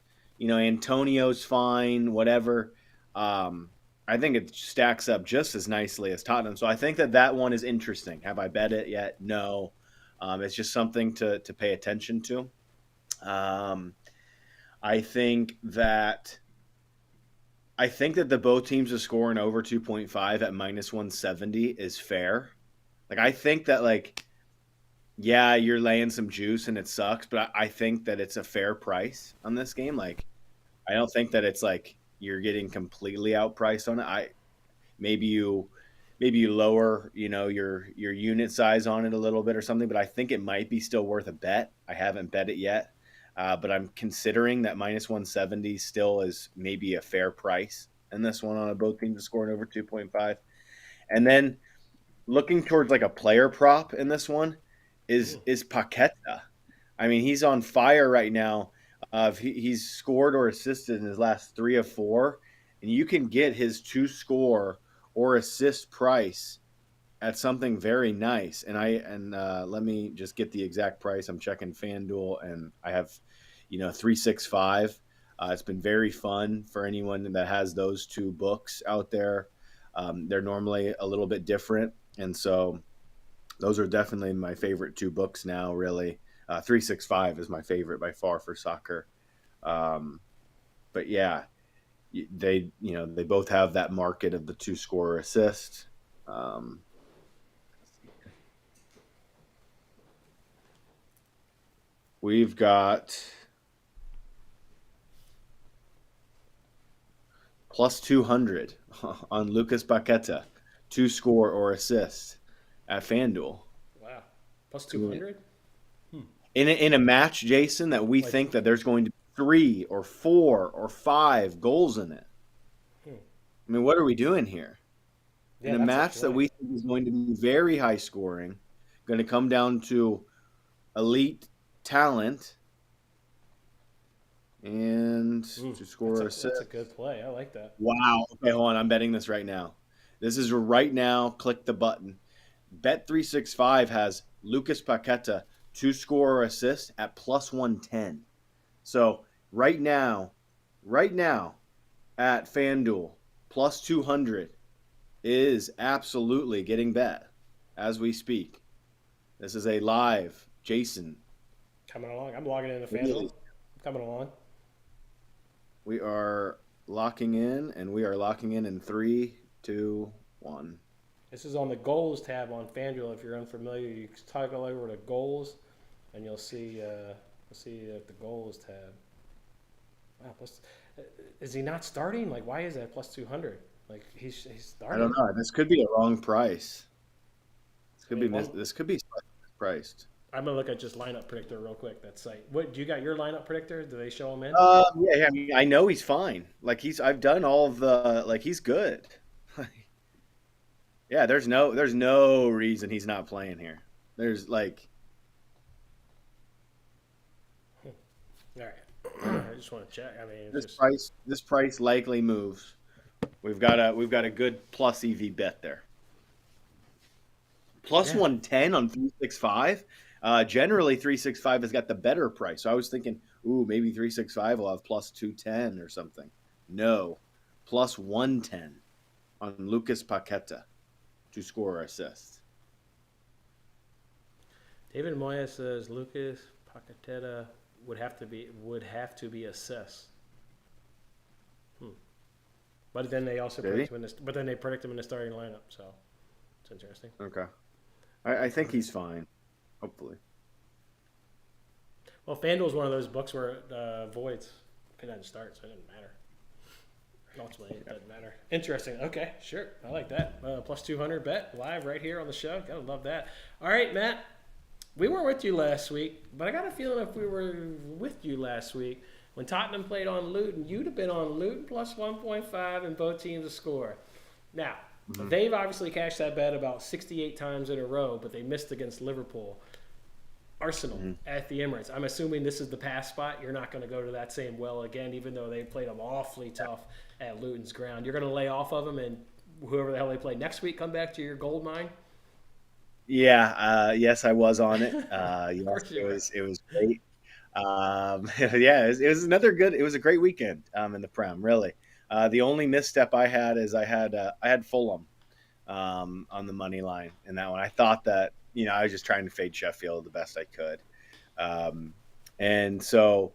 Antonio's fine, whatever. I think it stacks up just as nicely as Tottenham. So I think that one is interesting. Have I bet it yet? No. It's just something to pay attention to. I think that the both teams are scoring over 2.5 at minus 170 is fair. Like, I think that, like, yeah, you're laying some juice and it sucks, but I think that it's a fair price on this game. Like, I don't think that it's like you're getting completely outpriced on it. Maybe you lower, your unit size on it a little bit or something, but I think it might be still worth a bet. I haven't bet it yet, but I'm considering that minus 170 still is maybe a fair price in this one on both teams scoring over 2.5. And then looking towards like a player prop in this one is Paqueta. I mean, he's on fire right now. He's scored or assisted in his last 3 of 4, and you can get his 2-score or assist price at something very nice. And let me just get the exact price. I'm checking FanDuel, and I have 365. It's been very fun for anyone that has those two books out there. They're normally a little bit different, and so those are definitely my favorite two books now, really. 365 is my favorite by far for soccer. But yeah, they both have that market of the 2-score assist. We've got plus 200 on Lucas Paqueta, 2-score or assist at FanDuel. Wow, plus 200. In a match, Jason, that we think that there's going to be 3 or 4 or 5 goals in it. I mean, what are we doing here? In a match that we think is going to be very high scoring, going to come down to elite talent, and to score assist. That's a good play. I like that. Wow. Okay, hold on. I'm betting this right now. This is right now. Click the button. Bet365 has Lucas Paqueta 2-score or assist at plus 110. So right now at FanDuel, plus 200 is absolutely getting bet as we speak. This is a live Jason. Coming along. I'm logging into FanDuel. Coming along. We are locking in, and we are locking in 3, 2, 1. This is on the goals tab on FanDuel. If you're unfamiliar, you toggle over to goals, and you'll see the goals tab. Wow, is he not starting? Like, why is that plus 200? Like, he's starting. I don't know. This could be a wrong price. This could be priced. I'm gonna look at just lineup predictor real quick. That site. What do you got? Your lineup predictor? Do they show him in? Yeah. I mean, I know he's fine. Like, I've done all of the. Like, he's good. Yeah, there's no reason he's not playing here. There's like. All right. I just want to check. I mean, this price likely moves. We've got a good plus EV bet there. Plus 110 on 365. Generally 365 has got the better price. So I was thinking, maybe 365 will have plus 210 or something. No, plus 110 on Lucas Paqueta to score or assist. David Moya says Lucas Paqueta would have to be assessed. But then they also predict him in the starting lineup, so it's interesting. Okay. I think he's fine, hopefully. Well, FanDuel's one of those books where it voids. It doesn't start, so it doesn't matter. Ultimately, it doesn't matter. Interesting. Okay, sure. I like that. Plus 200 bet live right here on the show. Gotta love that. All right, Matt. We weren't with you last week, but I got a feeling if we were with you last week, when Tottenham played on Luton, you'd have been on Luton plus 1.5 and both teams to score. Now, they've obviously cashed that bet about 68 times in a row, but they missed against Liverpool. Arsenal at the Emirates. I'm assuming this is the pass spot. You're not going to go to that same well again, even though they played them awfully tough at Luton's ground. You're going to lay off of them, and whoever the hell they play next week come back to your gold mine? Yeah, yes, I was on it. Of Yes, course you were. it was great. Yeah, it was another good. It was a great weekend in the Prem. Really, the only misstep I had is I had Fulham on the money line in that one. I thought that I was just trying to fade Sheffield the best I could, um, and so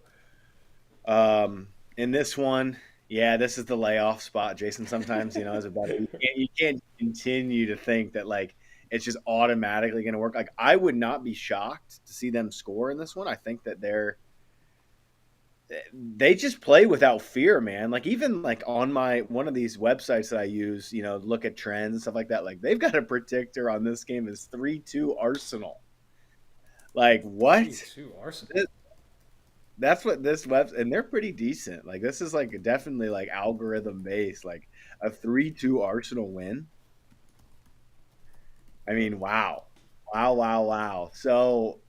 in this one, yeah, this is the layoff spot, Jason. Sometimes, as a better, you can't continue to think that like it's just automatically going to work. Like I would not be shocked to see them score in this one. I think that they just play without fear, man. Like even like on my one of these websites that I use, look at trends and stuff like that. Like they've got a predictor on this game is 3-2 Arsenal. Like Three what? two Arsenal. That's what this web, and they're pretty decent. Like this is like definitely like algorithm based, like a 3-2 Arsenal win. I mean, wow. Wow, wow, wow. So,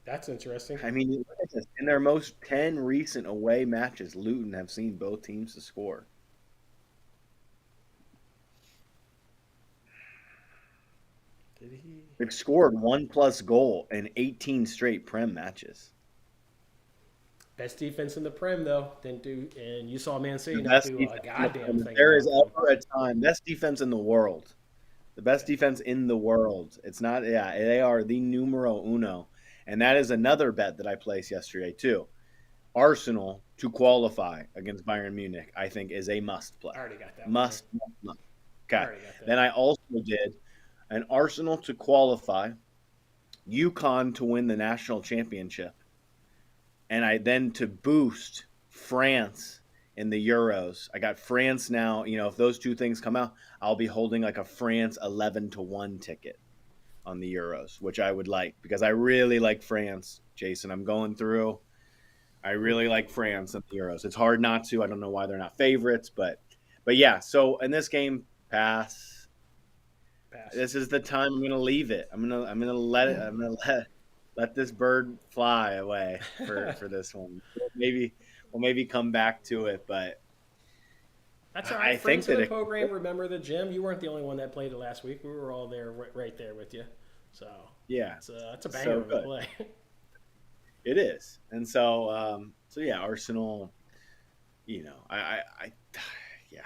That's interesting. I mean, look at this. In their most 10 recent away matches, Luton have seen both teams to score. Did he? They've scored one plus goal in 18 straight Prem matches. Best defense in the Prem though. Didn't do, and you saw Man The City not best do a defense in the goddamn Prem. If thing there is about them. ever a time, best defense in the world. The best Yeah. defense in the world. It's not, yeah, they are the numero uno. And that is another bet that I placed yesterday, too. Arsenal to qualify against Bayern Munich, I think, is a must play. I already got that one. Must, must, must. I Okay. already got Then that. I also did an Arsenal to qualify, UConn to win the national championship, and I then to boost France in the Euros. I got France now. If those two things come out, I'll be holding like a France 11-1 ticket on the Euros, which I would like because I really like France, Jason. I'm going through. I really like France in the Euros. It's hard not to. I don't know why they're not favorites, but yeah. So in this game, pass. Pass. This is the time I'm gonna leave it. I'm gonna let it. I'm gonna let this bird fly away for this one. Maybe come back to it, but That's all right. I Friends think of that the it. program remember the gym. You weren't the only one that played it last week. We were all there, right there with you. So Yeah, it's a banger so of a good. play. It is, and so yeah, Arsenal. I yeah,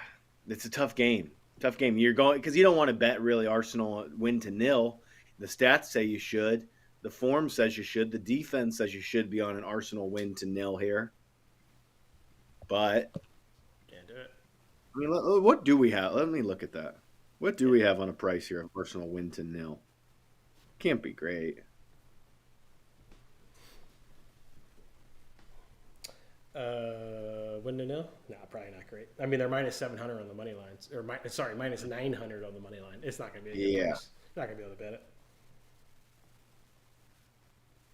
it's a tough game. Tough game. You're going because you don't want to bet really Arsenal win to nil. The stats say you should. The form says you should. The defense says you should be on an Arsenal win to nil here. But Can't do it. I mean, what do we have? Let me look at that. What do we have on a price here of Arsenal win to nil? Can't be great. Win to nil? No, probably not great. I mean, they're minus 700 on the money lines, or sorry, minus 900 on the money line. It's not going to be a good Yeah, price. Not going to be able to bet it.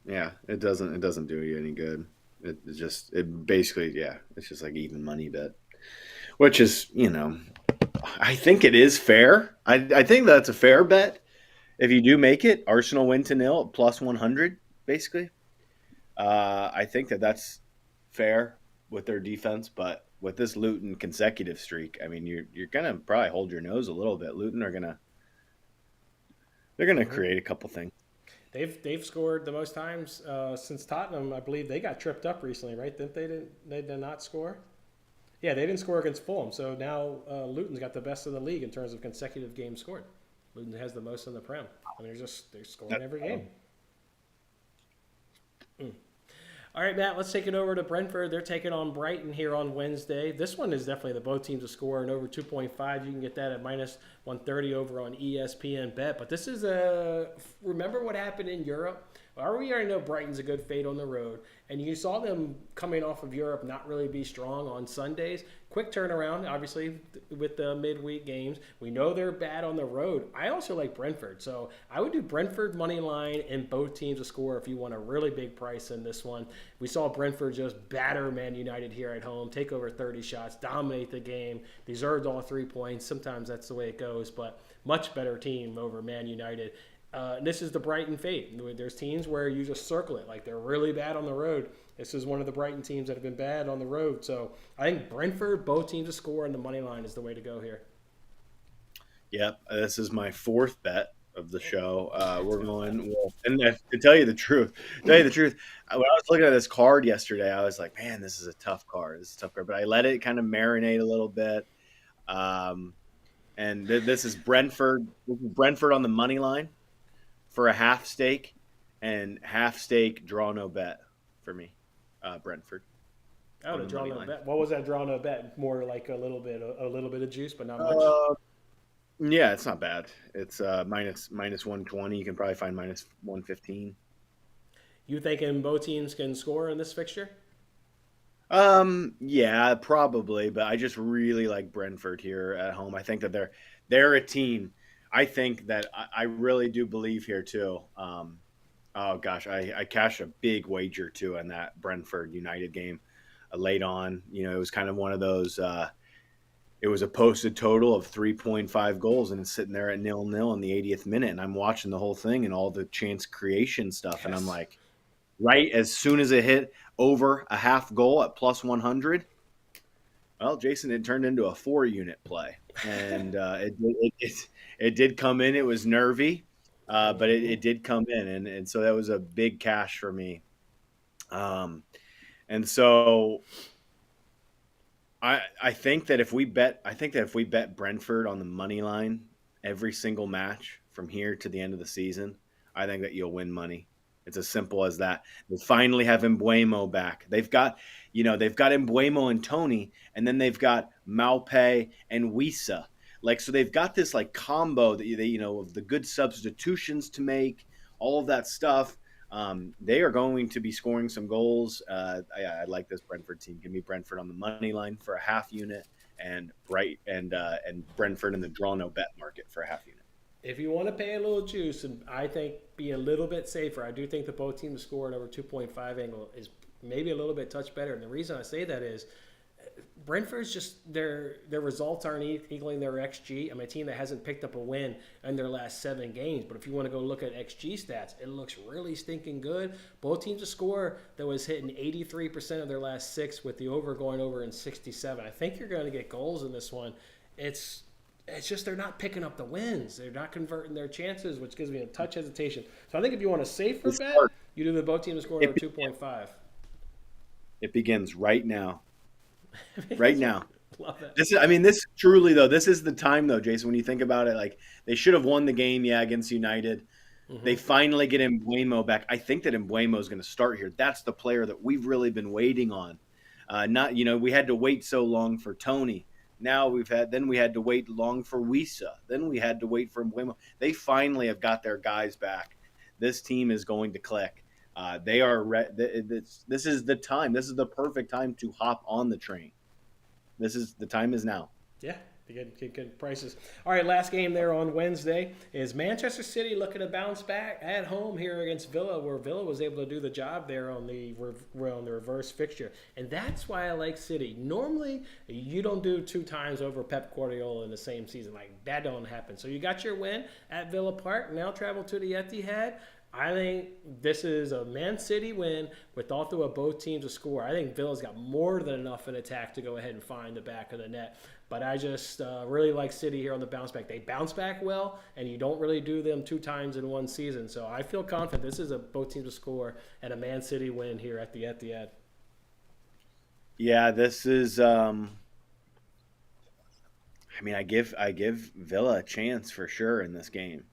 yeah. It doesn't do you any good. It basically yeah. It's just like even money bet, which is I think it is fair. I think that's a fair bet. If you do make it, Arsenal win to nil plus 100, basically. I think that that's fair with their defense, but with this Luton consecutive streak, I mean, you're gonna probably hold your nose a little bit. Luton are they're gonna Mm-hmm. create a couple things. They've scored the most times since Tottenham. I believe they got tripped up recently, right? They did not score. Yeah, they didn't score against Fulham, so now Luton's got the best in the league in terms of consecutive games scored. Luton has the most in the Prem, and they're scoring That's every game. All right, Matt, let's take it over to Brentford. They're taking on Brighton here on Wednesday. This one is definitely the both teams to score and over 2.5. You can get that at minus 130 over on ESPN Bet. But this is remember what happened in Europe? Well, we already know Brighton's a good fade on the road. And you saw them coming off of Europe not really be strong on Sundays. Quick turnaround, obviously, with the midweek games. We know they're bad on the road. I also like Brentford. So I would do Brentford money line and both teams to score if you want a really big price in this one. We saw Brentford just batter Man United here at home, take over 30 shots, dominate the game, deserved all 3 points. Sometimes that's the way it goes, but much better team over Man United. This is the Brighton fate. There's teams where you just circle it, like they're really bad on the road. This is one of the Brighton teams that have been bad on the road. So I think Brentford, both teams to score, and the money line is the way to go here. Yep, this is my fourth bet of the show. We're going well, and to tell you the truth, when I was looking at this card yesterday, I was like, "Man, this is a tough card. This is a tough card." But I let it kind of marinate a little bit. Um, and this is Brentford. This is Brentford on the money line for a half stake, and half stake draw no bet for me. Brentford Oh, on the the draw money no line. bet. What was that draw no bet? More like a little bit of juice, but not much. Uh, yeah, it's not bad. It's minus 120. You can probably find minus 115. You thinking both teams can score in this fixture? Yeah, probably, but I just really like Brentford here at home. I think that they're a team. I think that I really do believe here too. Oh gosh, I cashed a big wager too on that Brentford United game late on. It was kind of one of those. It was a posted total of 3.5 goals, and it's sitting there at 0-0 in the 80th minute, and I'm watching the whole thing and all the chance creation stuff, and I'm Yes. like, right as soon as it hit over a half goal at plus 100. Well, Jason, it turned into a 4 unit play, and it did come in. It was nervy, but Hmm. it did come in, and so that was a big cash for me. Um, and so I think that if we bet Brentford on the money line every single match from here to the end of the season, I think that you'll win money. It's as simple as that. They finally have Embuemo back. They've got Embuemo and Tony, and then they've got Maupe and Wisa. Like, so they've got this like combo of the good substitutions to make, all of that stuff. They are going to be scoring some goals. I like this Brentford team. Give me Brentford on the money line for a half unit, and and Brentford in the draw no bet market for a half unit. If you want to pay a little juice, and I think be a little bit safer, I do think that both teams score at over 2.5 angle is maybe a little bit touch better. And the reason I say that is Brentford's just their results aren't equaling their XG. I'm a team that hasn't picked up a win in their last 7 games. But if you want to go look at XG stats, it looks really stinking good. Both teams a score that was hitting 83% of their last 6, with the over going over in 67. I think you're going to get goals in this one. It's it's just they're not picking up the wins. They're not converting their chances, which gives me a touch hesitation. So I think if you want a safer This bet, part, you do the both teams scoring it, over 2.5. it begins right now. Right now. Love that. This truly though, this is the time though, Jason. When you think about it, like they should have won the game, yeah, against United. They Mm-hmm. finally get Embuemo back. I think that Embuemo is going to start here. That's the player that we've really been waiting on. Not we had to wait so long for Tony. Now we had to wait long for Wisa. Then we had to wait for Embuemo. They finally have got their guys back. This team is going to click. They are. This is the time. This is the perfect time to hop on the train. The time is now. Yeah, to get good prices. All right, last game there on Wednesday is Manchester City looking to bounce back at home here against Villa, where Villa was able to do the job there on the reverse fixture, and that's why I like City. Normally, you don't do 2 times over Pep Guardiola in the same season. Like that don't happen. So you got your win at Villa Park. Now travel to the Etihad. I think this is a Man City win with all through both teams to score. I think Villa's got more than enough in attack to go ahead and find the back of the net. But I just really like City here on the bounce back. They bounce back well, and you don't really do them 2 times in one season. So I feel confident this is a both teams to score and a Man City win here at the Etihad. Yeah, this is. I give Villa a chance for sure in this game,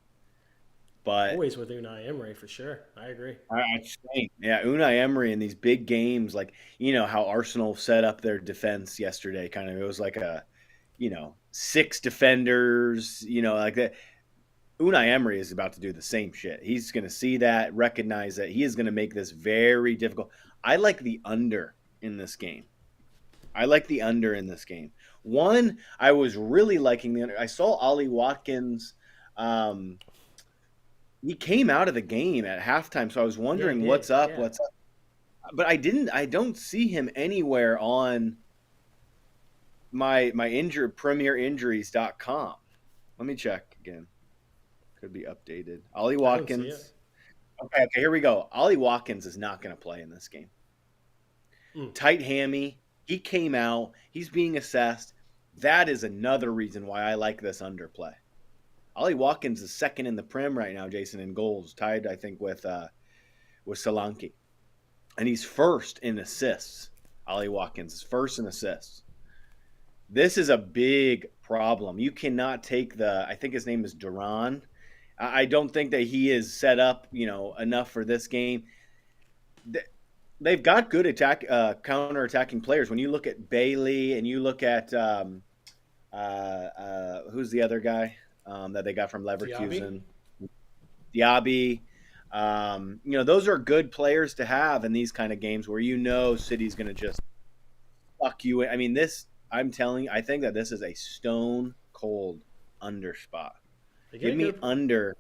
but Always with Unai Emery for sure. I agree. I just think, yeah, Unai Emery in these big games, like how Arsenal set up their defense yesterday. Kind of, it was like a 6 defenders, like that. Unai Emery is about to do the same shit. He's going to see that, recognize that he is going to make this very difficult. I like the under in this game. I like the under in this game. One, I was really liking the under. I saw Ollie Watkins. Um, he came out of the game at halftime, so I was Yeah, he wondering did. what's up, Yeah. what's up. But I don't see him anywhere on my injured premierinjuries.com. Let me check again. Could be updated. Ollie I don't see it. Watkins. Okay, here we go. Ollie Watkins is not going to play in this game. Mm. Tight hammy. He came out. He's being assessed. That is another reason why I like this underplay. Ollie Watkins is second in the Prem right now, Jason, in goals, tied I think with Solanke, and he's first in assists. Ollie Watkins is first in assists. This is a big problem. You cannot take I think his name is Duran. I don't think that he is set up, enough for this game. They've got good counter-attacking players. When you look at Bailey and you look at who's the other guy that they got from Leverkusen, Diaby. Those are good players to have in these kind of games where City's going to just fuck you in. I mean, I'm telling you, I think that this is a stone cold under spot. Give me under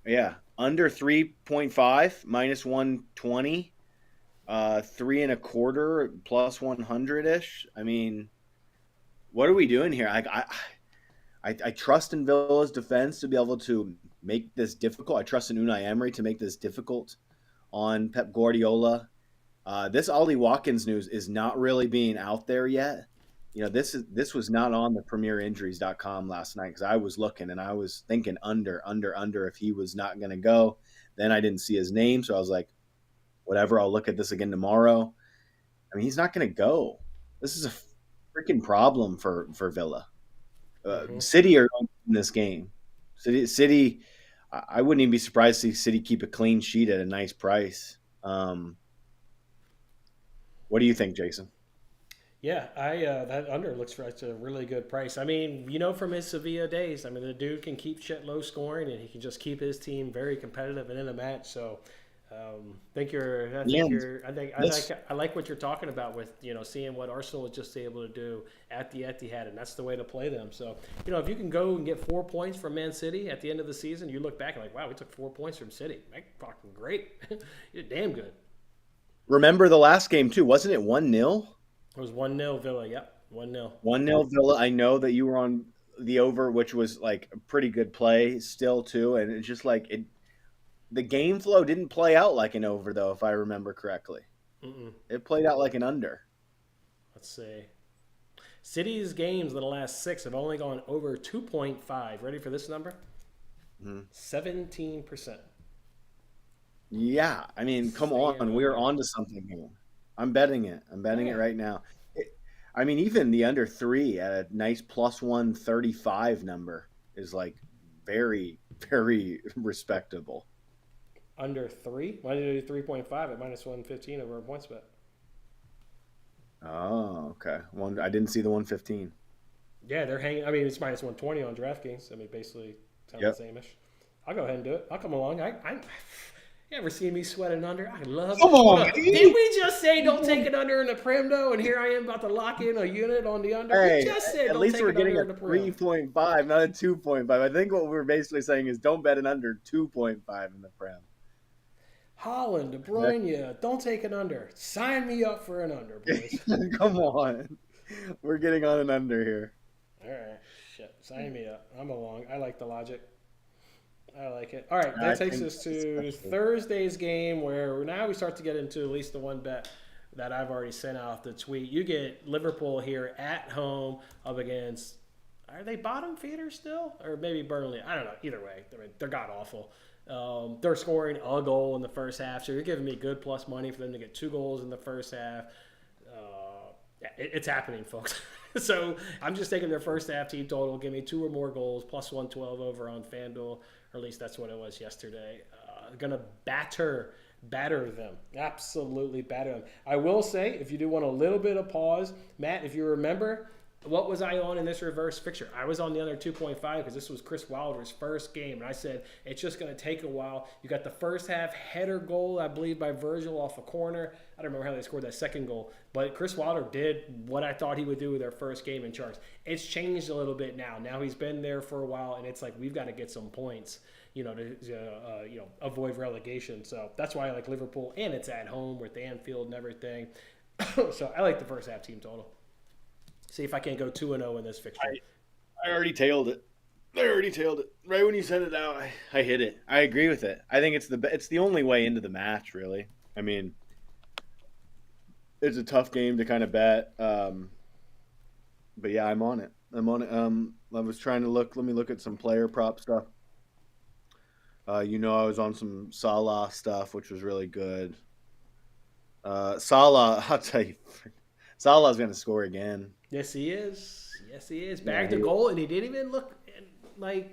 3.5 minus 120, 3.25 plus 100-ish. I mean, what are we doing here? I trust in Villa's defense to be able to make this difficult. I trust in Unai Emery to make this difficult on Pep Guardiola. This Ollie Watkins news is not really being out there yet. This was not on the premierinjuries.com last night because I was looking and I was thinking under if he was not going to go. Then I didn't see his name, so I was like, whatever, I'll look at this again tomorrow. I mean, he's not going to go. This is a freaking problem for Villa. City are in this game. City, I wouldn't even be surprised to see City keep a clean sheet at a nice price. What do you think, Jason? Yeah, that under looks like a really good price. I mean, from his Sevilla days, I mean, the dude can keep shit low scoring, and he can just keep his team very competitive and in a match. So, I like what you're talking about with seeing what Arsenal was just able to do at the Etihad, and that's the way to play them. So, if you can go and get 4 points from Man City at the end of the season, you look back and like, wow, we took 4 points from City. That's fucking great. You're damn good. Remember the last game too? Wasn't it 1-0? It was 1-0 Villa. Yep, 1-0. 1-0 Villa. I know that you were on the over, which was like a pretty good play still too, and it's just like it. The game flow didn't play out like an over though, if I remember correctly. It played out like an under. Let's see. City's games in the last 6 have only gone over 2.5. Ready for this number? 17%. Yeah, I mean, come on, we're on to something here. I'm betting it. I'm betting it right now. I mean, even the under 3 at a nice plus 135 number is like very, very respectable. Under 3? Why did you do 3.5 at minus 115 over a points bet? Oh, okay. I didn't see the 115. Yeah, they're hanging. I mean, it's minus 120 on DraftKings. I mean, basically, sounds the same-ish. I'll go ahead and do it. I'll come along. You ever see me sweating under? I love it. Come on, did we just say don't take it under in the Prem, though? And here I am about to lock in a unit on the under. Hey, we just said at least we're getting a 3.5, not a 2.5. I think what we're basically saying is don't bet an under 2.5 in the Prem. Haaland, De Bruyne, don't take it under. Sign me up for an under, boys. Come on. We're getting on an under here. All right. Shit. Sign me up. I'm along. I like the logic. I like it. All right. That takes us to Thursday's game where now we start to get into at least the one bet that I've already sent out the tweet. You get Liverpool here at home up against, are they bottom feeders still? Or maybe Burnley. I don't know. Either way, they're god-awful. They're scoring a goal in the first half, so you're giving me good plus money for them to get 2 goals in the first half. It's happening, folks. So I'm just taking their first half team total. Give me 2 or more goals, plus 112 over on FanDuel, or at least that's what it was yesterday. Going to batter them. Absolutely batter them. I will say, if you do want a little bit of pause, Matt, if you remember, what was I on in this reverse fixture? I was on the under 2.5 because this was Chris Wilder's first game. And I said, it's just going to take a while. You got the first half header goal, I believe, by Virgil off a corner. I don't remember how they scored that second goal. But Chris Wilder did what I thought he would do with their first game in charge. It's changed a little bit now. Now he's been there for a while, and it's like we've got to get some points, to avoid relegation. So that's why I like Liverpool, and it's at home with Anfield and everything. So I like the first half team total. See if I can't go 2-0 in this fixture. I already tailed it. Right when you said it out, I hit it. I agree with it. I think it's the only way into the match, really. I mean, it's a tough game to kind of bet. But yeah, I'm on it. I'm on it. I was trying to look. Let me look at some player prop stuff. I was on some Salah stuff, which was really good. Salah, I'll tell you, Salah's going to score again. Yes, he is. Yes, he is. Yeah, Bagged a goal, and he didn't even look like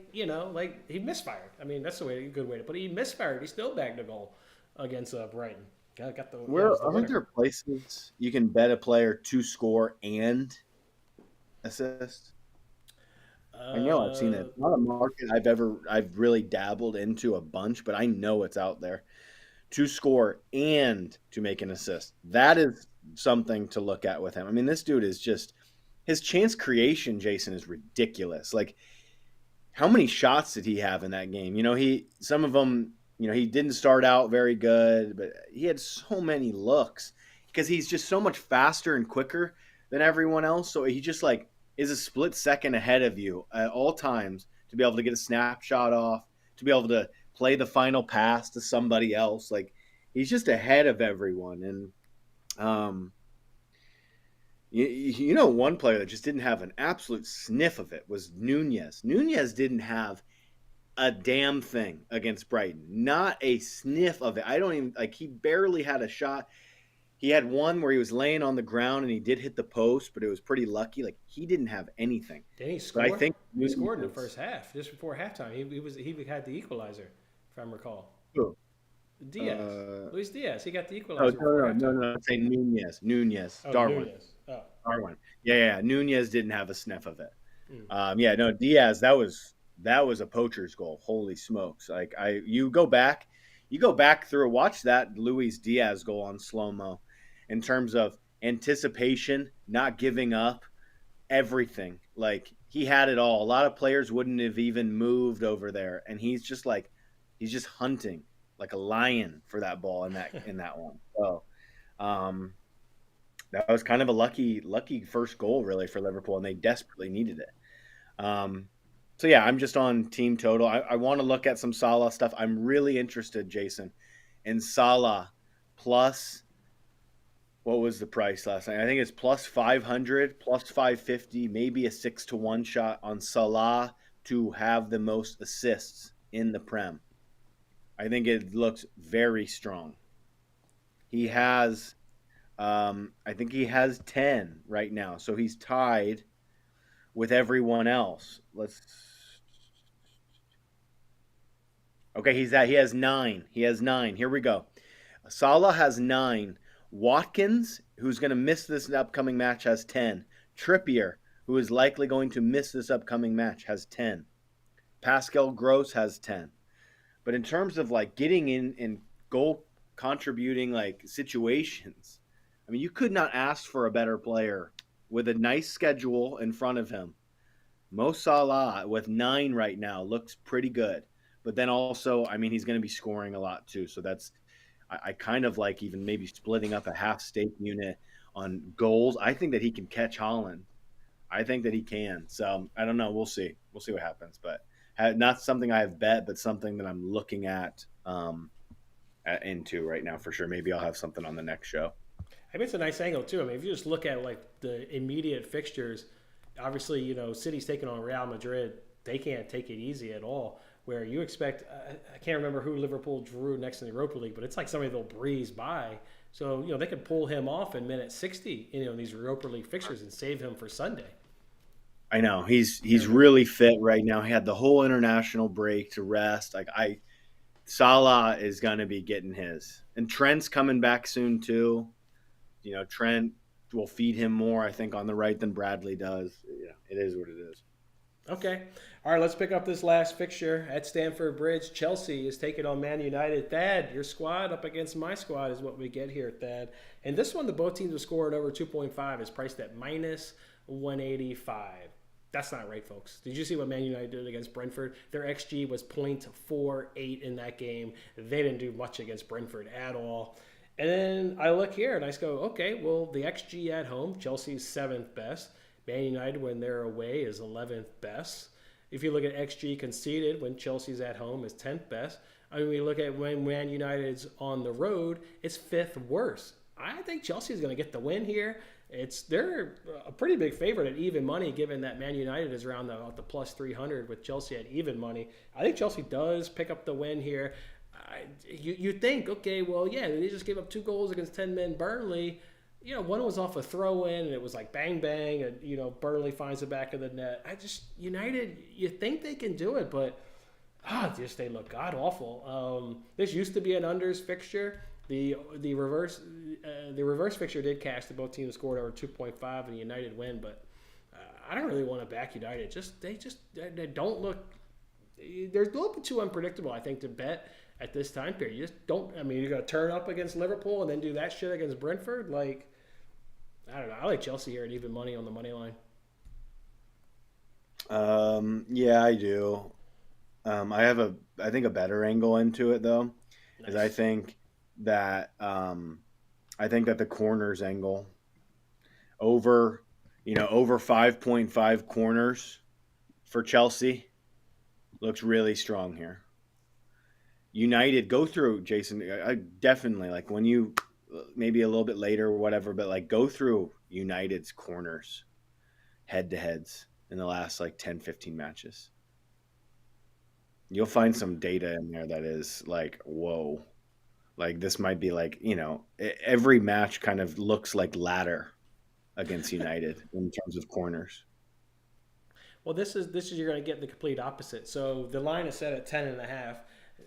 like he misfired. I mean, that's a good way to put it. He misfired. He still bagged a goal against Brighton. Got the Where was the aren't winner. there places you can bet a player to score and assist? I know I've seen it. Uh, It's not a market I've really dabbled into a bunch, but I know it's out there. To score and to make an assist. That is something to look at with him. I mean, this dude is just his chance creation, Jason, is ridiculous. Like, how many shots did he have in that game? Some of them, he didn't start out very good, but he had so many looks because he's just so much faster and quicker than everyone else. So he just like is a split second ahead of you at all times to be able to get a snapshot off, to be able to play the final pass to somebody else. Like, he's just ahead of everyone. And um, one player that just didn't have an absolute sniff of it was Nunez. Nunez didn't have a damn thing against Brighton. Not a sniff of it. I don't even like. He barely had a shot. He had one where he was laying on the ground and he did hit the post, but it was pretty lucky. Like, he didn't have anything. did he But I score? think He scored in the first half, just before halftime. He had the equalizer, if I recall. Diaz, Luis Diaz. He got the Oh, equalizer before halftime. no. Say Nunez, Oh, Darwin. Nunez. Oh. Darwin. Yeah. Nunez didn't have a sniff of it. Mm. Yeah, no, Diaz. That was a poacher's goal. Holy smokes! Like, you go back through, watch that Luis Diaz goal on slow mo, in terms of anticipation, not giving up, everything. Like, he had it all. A lot of players wouldn't have even moved over there, and he's just hunting like a lion for that ball in that one. So, um, that was kind of a lucky first goal really for Liverpool, and they desperately needed it. So yeah, I'm just on team total. I want to look at some Salah stuff. I'm really interested, Jason, in Salah plus. What was the price last night? I think it's plus 500, plus 550, maybe a 6-1 shot on Salah to have the most assists in the Prem. I think it looks very strong. He has, I think he has 10 right now, so he's tied with everyone else. Okay, he has 9. He has 9. Here we go. Salah has 9. Watkins, who's going to miss this upcoming match, has 10. Trippier, who is likely going to miss this upcoming match, has 10. Pascal Gross has 10. But in terms of like getting in goal contributing like situations, I mean, you could not ask for a better player with a nice schedule in front of him. Mo Salah with 9 right now looks pretty good. But then also, I mean, he's going to be scoring a lot too. So I kind of like even maybe splitting up a half stake unit on goals. I think that he can catch Holland. I think that he can. So I don't know. We'll see. We'll see what happens. But not something I have bet, but something that I'm looking into right now for sure. Maybe I'll have something on the next show. I mean, it's a nice angle too. I mean, if you just look at like the immediate fixtures, obviously, City's taking on Real Madrid. They can't take it easy at all. Where you expect, I can't remember who Liverpool drew next in the Europa League, but it's like somebody they'll breeze by. So they could pull him off in minute 60, in these Europa League fixtures and save him for Sunday. I know he's really fit right now. He had the whole international break to rest. Salah is going to be getting his, and Trent's coming back soon too. Trent will feed him more, I think, on the right than Bradley does. It is what it is. Okay. All right, let's pick up this last fixture at Stamford Bridge. Chelsea is taking on Man United. Thad, your squad up against my squad is what we get here, Thad. And this one, the both teams are scoring over 2.5 is priced at minus 185. That's not right, folks. Did you see what Man United did against Brentford? Their XG was .48 in that game. They didn't do much against Brentford at all. And then I look here and I go, okay, well, the XG at home, Chelsea's 7th best. Man United, when they're away, is 11th best. If you look at XG conceded when Chelsea's at home, is 10th best. I mean, we look at when Man United's on the road, it's 5th worst. I think Chelsea's going to get the win here. They're a pretty big favorite at even money, given that Man United is around the plus 300 with Chelsea at even money. I think Chelsea does pick up the win here. You think, okay, well, yeah, they just gave up 2 goals against 10 men Burnley. One was off a throw in, and it was like bang bang, and Burnley finds the back of the net. United, you think they can do it, but just they look god awful. This used to be an unders fixture. The reverse fixture did cash. Both teams scored over 2.5 and United win, but I don't really want to back United. They don't look. They're a little bit too unpredictable, I think, to bet at this time period. You just don't. I mean, you're gonna turn up against Liverpool and then do that shit against Brentford. Like, I don't know. I like Chelsea here at even money on the money line. Yeah, I do. I think a better angle into it though, Nice. is that I think that the corners angle over 5.5 corners for Chelsea looks really strong here. United, go through, Jason. I definitely, like, when you maybe a little bit later or whatever, but like go through United's corners head to heads in the last like 10-15 matches. You'll find some data in there that is like, whoa. Like, this might be like, every match kind of looks like ladder against United in terms of corners. Well, this is you're going to get the complete opposite. So the line is set at 10.5.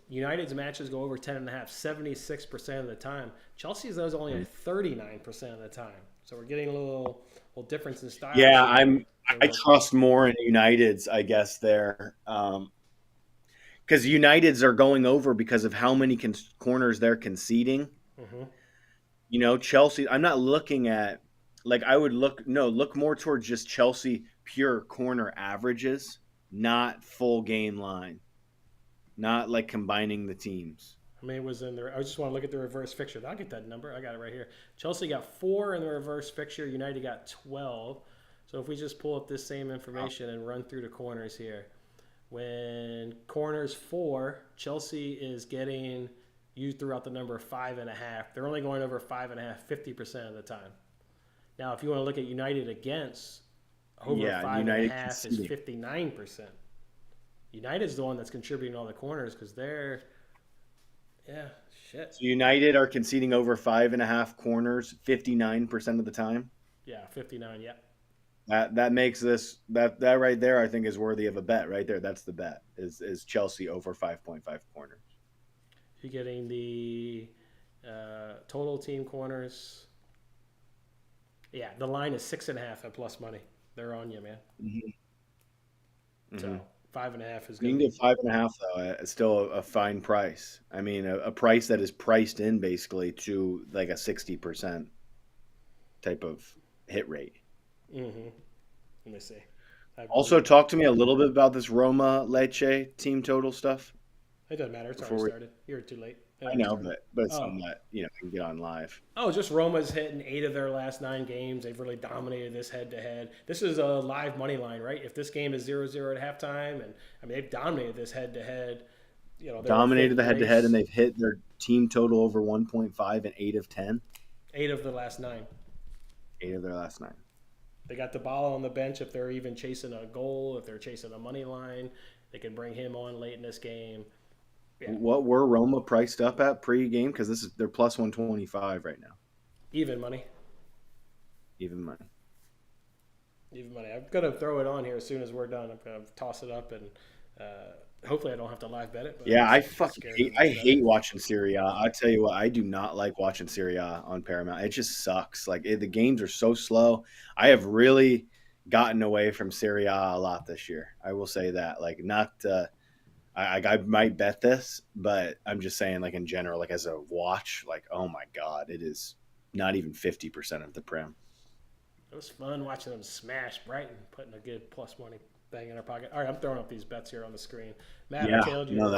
United's matches go over 10.5 76% of the time. Chelsea's those only at 39% of the time. So we're getting a little difference in style. Yeah, I trust more in United's, I guess, there. Because United's are going over because of how many corners they're conceding. Mm-hmm. Chelsea, I'm not looking at, like, I would look more towards just Chelsea pure corner averages, not full game line, not like combining the teams. I mean, it was in there. I just want to look at the reverse fixture. I'll get that number. I got it right here. Chelsea got 4 in the reverse fixture. United got 12. So if we just pull up this same information and run through the corners here. When corners 4, Chelsea is getting used throughout the number 5.5. They're only going over 5.5 50% of the time. Now, if you want to look at United against, over 5.5 is 59%. United's the one that's contributing all the corners because they're, shit. So United are conceding over 5.5 corners 59% of the time. Yeah, 59. Yeah. That makes this that right there, I think, is worthy of a bet right there. That's the bet is Chelsea over 5.5 corners. You're getting the total team corners. Yeah, the line is 6.5 at plus money. They're on you, man. Mm-hmm. So 5.5 is good. You can get 5.5 though. It's still a fine price. I mean, a price that is priced in basically to like a 60% type of hit rate. Mm-hmm. Let me see. Also, talk to me a little bit about this Roma Lecce team total stuff. It doesn't matter. It's already started. You're too late. I know, but it's something that can get on live. Oh, just Roma's hitting 8 of their last 9 games. They've really dominated this head-to-head. This is a live money line, right? If this game is 0-0 at halftime, and I mean they've dominated this head-to-head. Dominated the head-to-head, and they've hit their team total over 1.5 in 8 of 10. 8 of the last 9. 8 of their last 9. They got the ball on the bench if they're even chasing a goal, if they're chasing a money line. They can bring him on late in this game. Yeah. What were Roma priced up at pre-game? Because they're plus 125 right now. Even money. Even money. Even money. I'm going to throw it on here as soon as we're done. I'm going to toss it up, and hopefully I don't have to live bet it. But yeah, I hate watching Serie A. I tell you what, I do not like watching Serie A on Paramount. It just sucks. Like, the games are so slow. I have really gotten away from Serie A a lot this year. I will say that. Like, not I might bet this, but I'm just saying, like, in general, like, as a watch, like, oh my God, it is not even 50% of the Prem. It was fun watching them smash Brighton, putting a good plus money bang in our pocket. All right, I'm throwing up these bets here on the screen. Matt, yeah, I tailed you. No,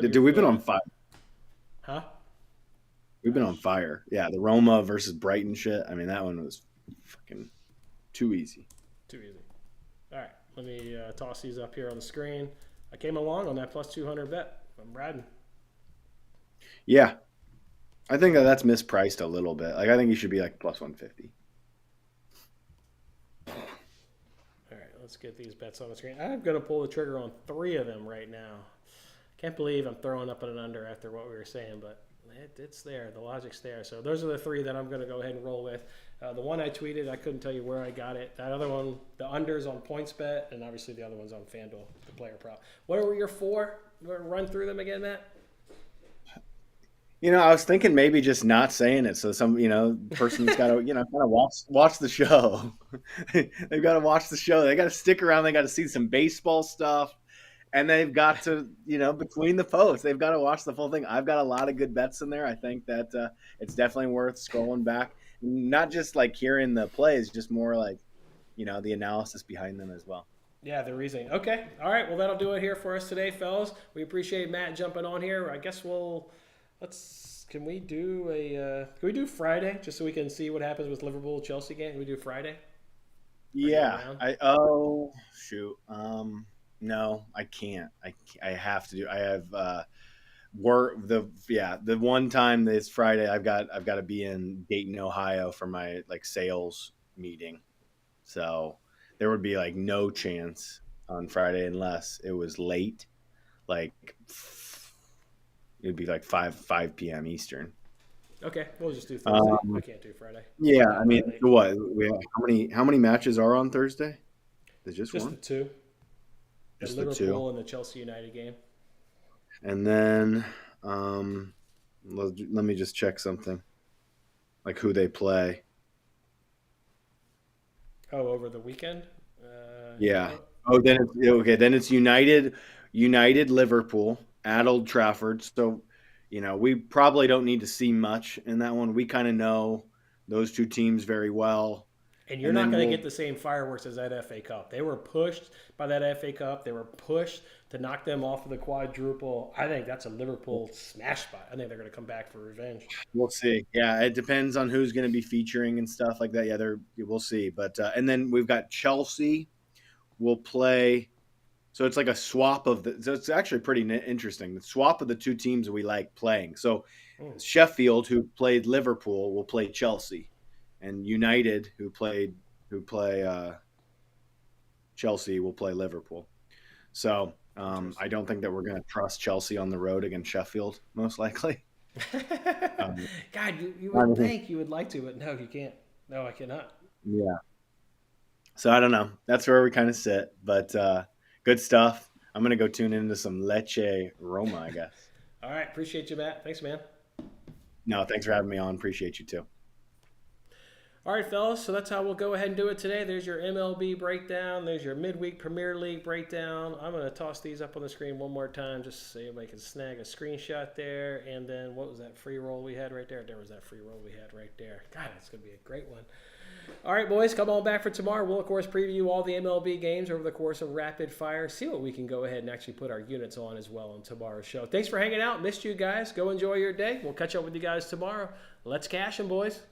dude, we've been on fire. Huh? We've been on fire. Yeah, the Roma versus Brighton shit. I mean, that one was fucking too easy. Too easy. All right, let me toss these up here on the screen. I came along on that plus 200 bet. I'm riding. Yeah. I think that's mispriced a little bit. Like I think he should be like plus 150. All right, let's get these bets on the screen. I'm going to pull the trigger on 3 of them right now. Can't believe I'm throwing up an under after what we were saying, but it's there. The logic's there. So those are the 3 that I'm going to go ahead and roll with. The one I tweeted, I couldn't tell you where I got it. That other one, the under's on PointsBet, and obviously the other one's on FanDuel, the player prop. What were your 4? Run through them again, Matt. I was thinking maybe just not saying it, so some person's got to kind of watch the show. They've got to watch the show. They got to stick around. They got to see some baseball stuff. And they've got to, between the posts, they've got to watch the full thing. I've got a lot of good bets in there. I think that it's definitely worth scrolling back. Not just like hearing the plays, just more like, the analysis behind them as well. Yeah, the reasoning. Okay. All right. Well, that'll do it here for us today, fellas. We appreciate Matt jumping on here. I guess can we do Friday just so we can see what happens with Liverpool-Chelsea game? Can we do Friday? Yeah. Shoot. No, I can't. I have to do. I have work the one time this Friday I've got to be in Dayton, Ohio for my sales meeting. So there would be no chance on Friday unless it was late. It would be 5 p.m. Eastern. Okay, we'll just do Thursday. I can't do Friday. Yeah, I mean, what? How many matches are on Thursday? There's just one? The 2. The Liverpool and the Chelsea United game. And then let me just check something. Who they play. Oh, over the weekend? Yeah. Oh, then it's United Liverpool at Old Trafford. So, we probably don't need to see much in that one. We kind of know those 2 teams very well. And you're not going to get the same fireworks as that FA Cup. They were pushed by that FA Cup. They were pushed to knock them off of the quadruple. I think that's a Liverpool smash spot. I think they're going to come back for revenge. We'll see. Yeah, it depends on who's going to be featuring and stuff like that. Yeah, we'll see. But and then we've got Chelsea will play. So it's like a swap so it's actually pretty interesting. The swap of the 2 teams we like playing. So Sheffield, who played Liverpool, will play Chelsea. And United, who play Chelsea, will play Liverpool. So I don't think that we're going to trust Chelsea on the road against Sheffield, most likely. God, you would think you would like to, but no, you can't. No, I cannot. Yeah. So I don't know. That's where we kind of sit. But good stuff. I'm going to go tune into some Leche Roma, I guess. All right. Appreciate you, Matt. Thanks, man. No, thanks for having me on. Appreciate you, too. All right, fellas, so that's how we'll go ahead and do it today. There's your MLB breakdown. There's your midweek Premier League breakdown. I'm going to toss these up on the screen one more time just so everybody can snag a screenshot there. And then what was that free roll we had right there? There was that free roll we had right there. God, it's going to be a great one. All right, boys, come on back for tomorrow. We'll, of course, preview all the MLB games over the course of rapid fire. See what we can go ahead and actually put our units on as well on tomorrow's show. Thanks for hanging out. Missed you guys. Go enjoy your day. We'll catch up with you guys tomorrow. Let's cash them, boys.